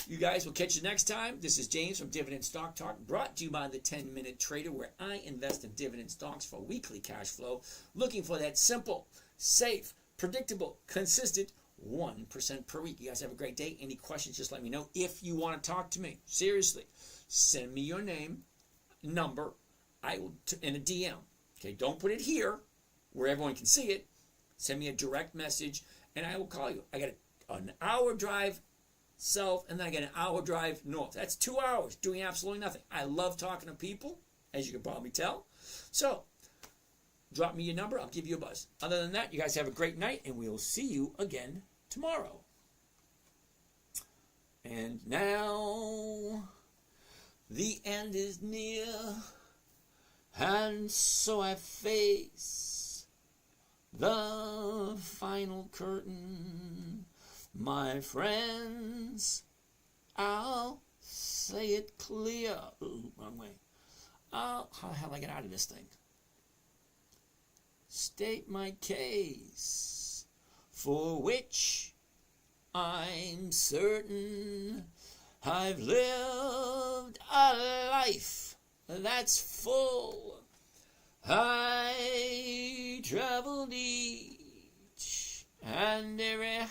S1: you guys will catch you next time. This is James from Dividend Stock Talk, brought to you by the 10-Minute Trader, where I invest in dividend stocks for weekly cash flow, looking for that simple, safe, predictable, consistent 1% per week. You guys have a great day. Any questions, just let me know. If you want to talk to me, seriously, send me your name, number, I will in a DM. Okay, don't put it here where everyone can see it. Send me a direct message, and I will call you. I got an hour drive south, and then I got an hour drive north. That's 2 hours doing absolutely nothing. I love talking to people, as you can probably tell. So, drop me your number. I'll give you a buzz. Other than that, you guys have a great night, and we'll see you again tomorrow. And now, the end is near, and so I face the final curtain. My friends, I'll say it clear. Ooh, wrong way. How the hell do I get out of this thing? State my case, for which I'm certain I've lived a life that's full. I traveled each and every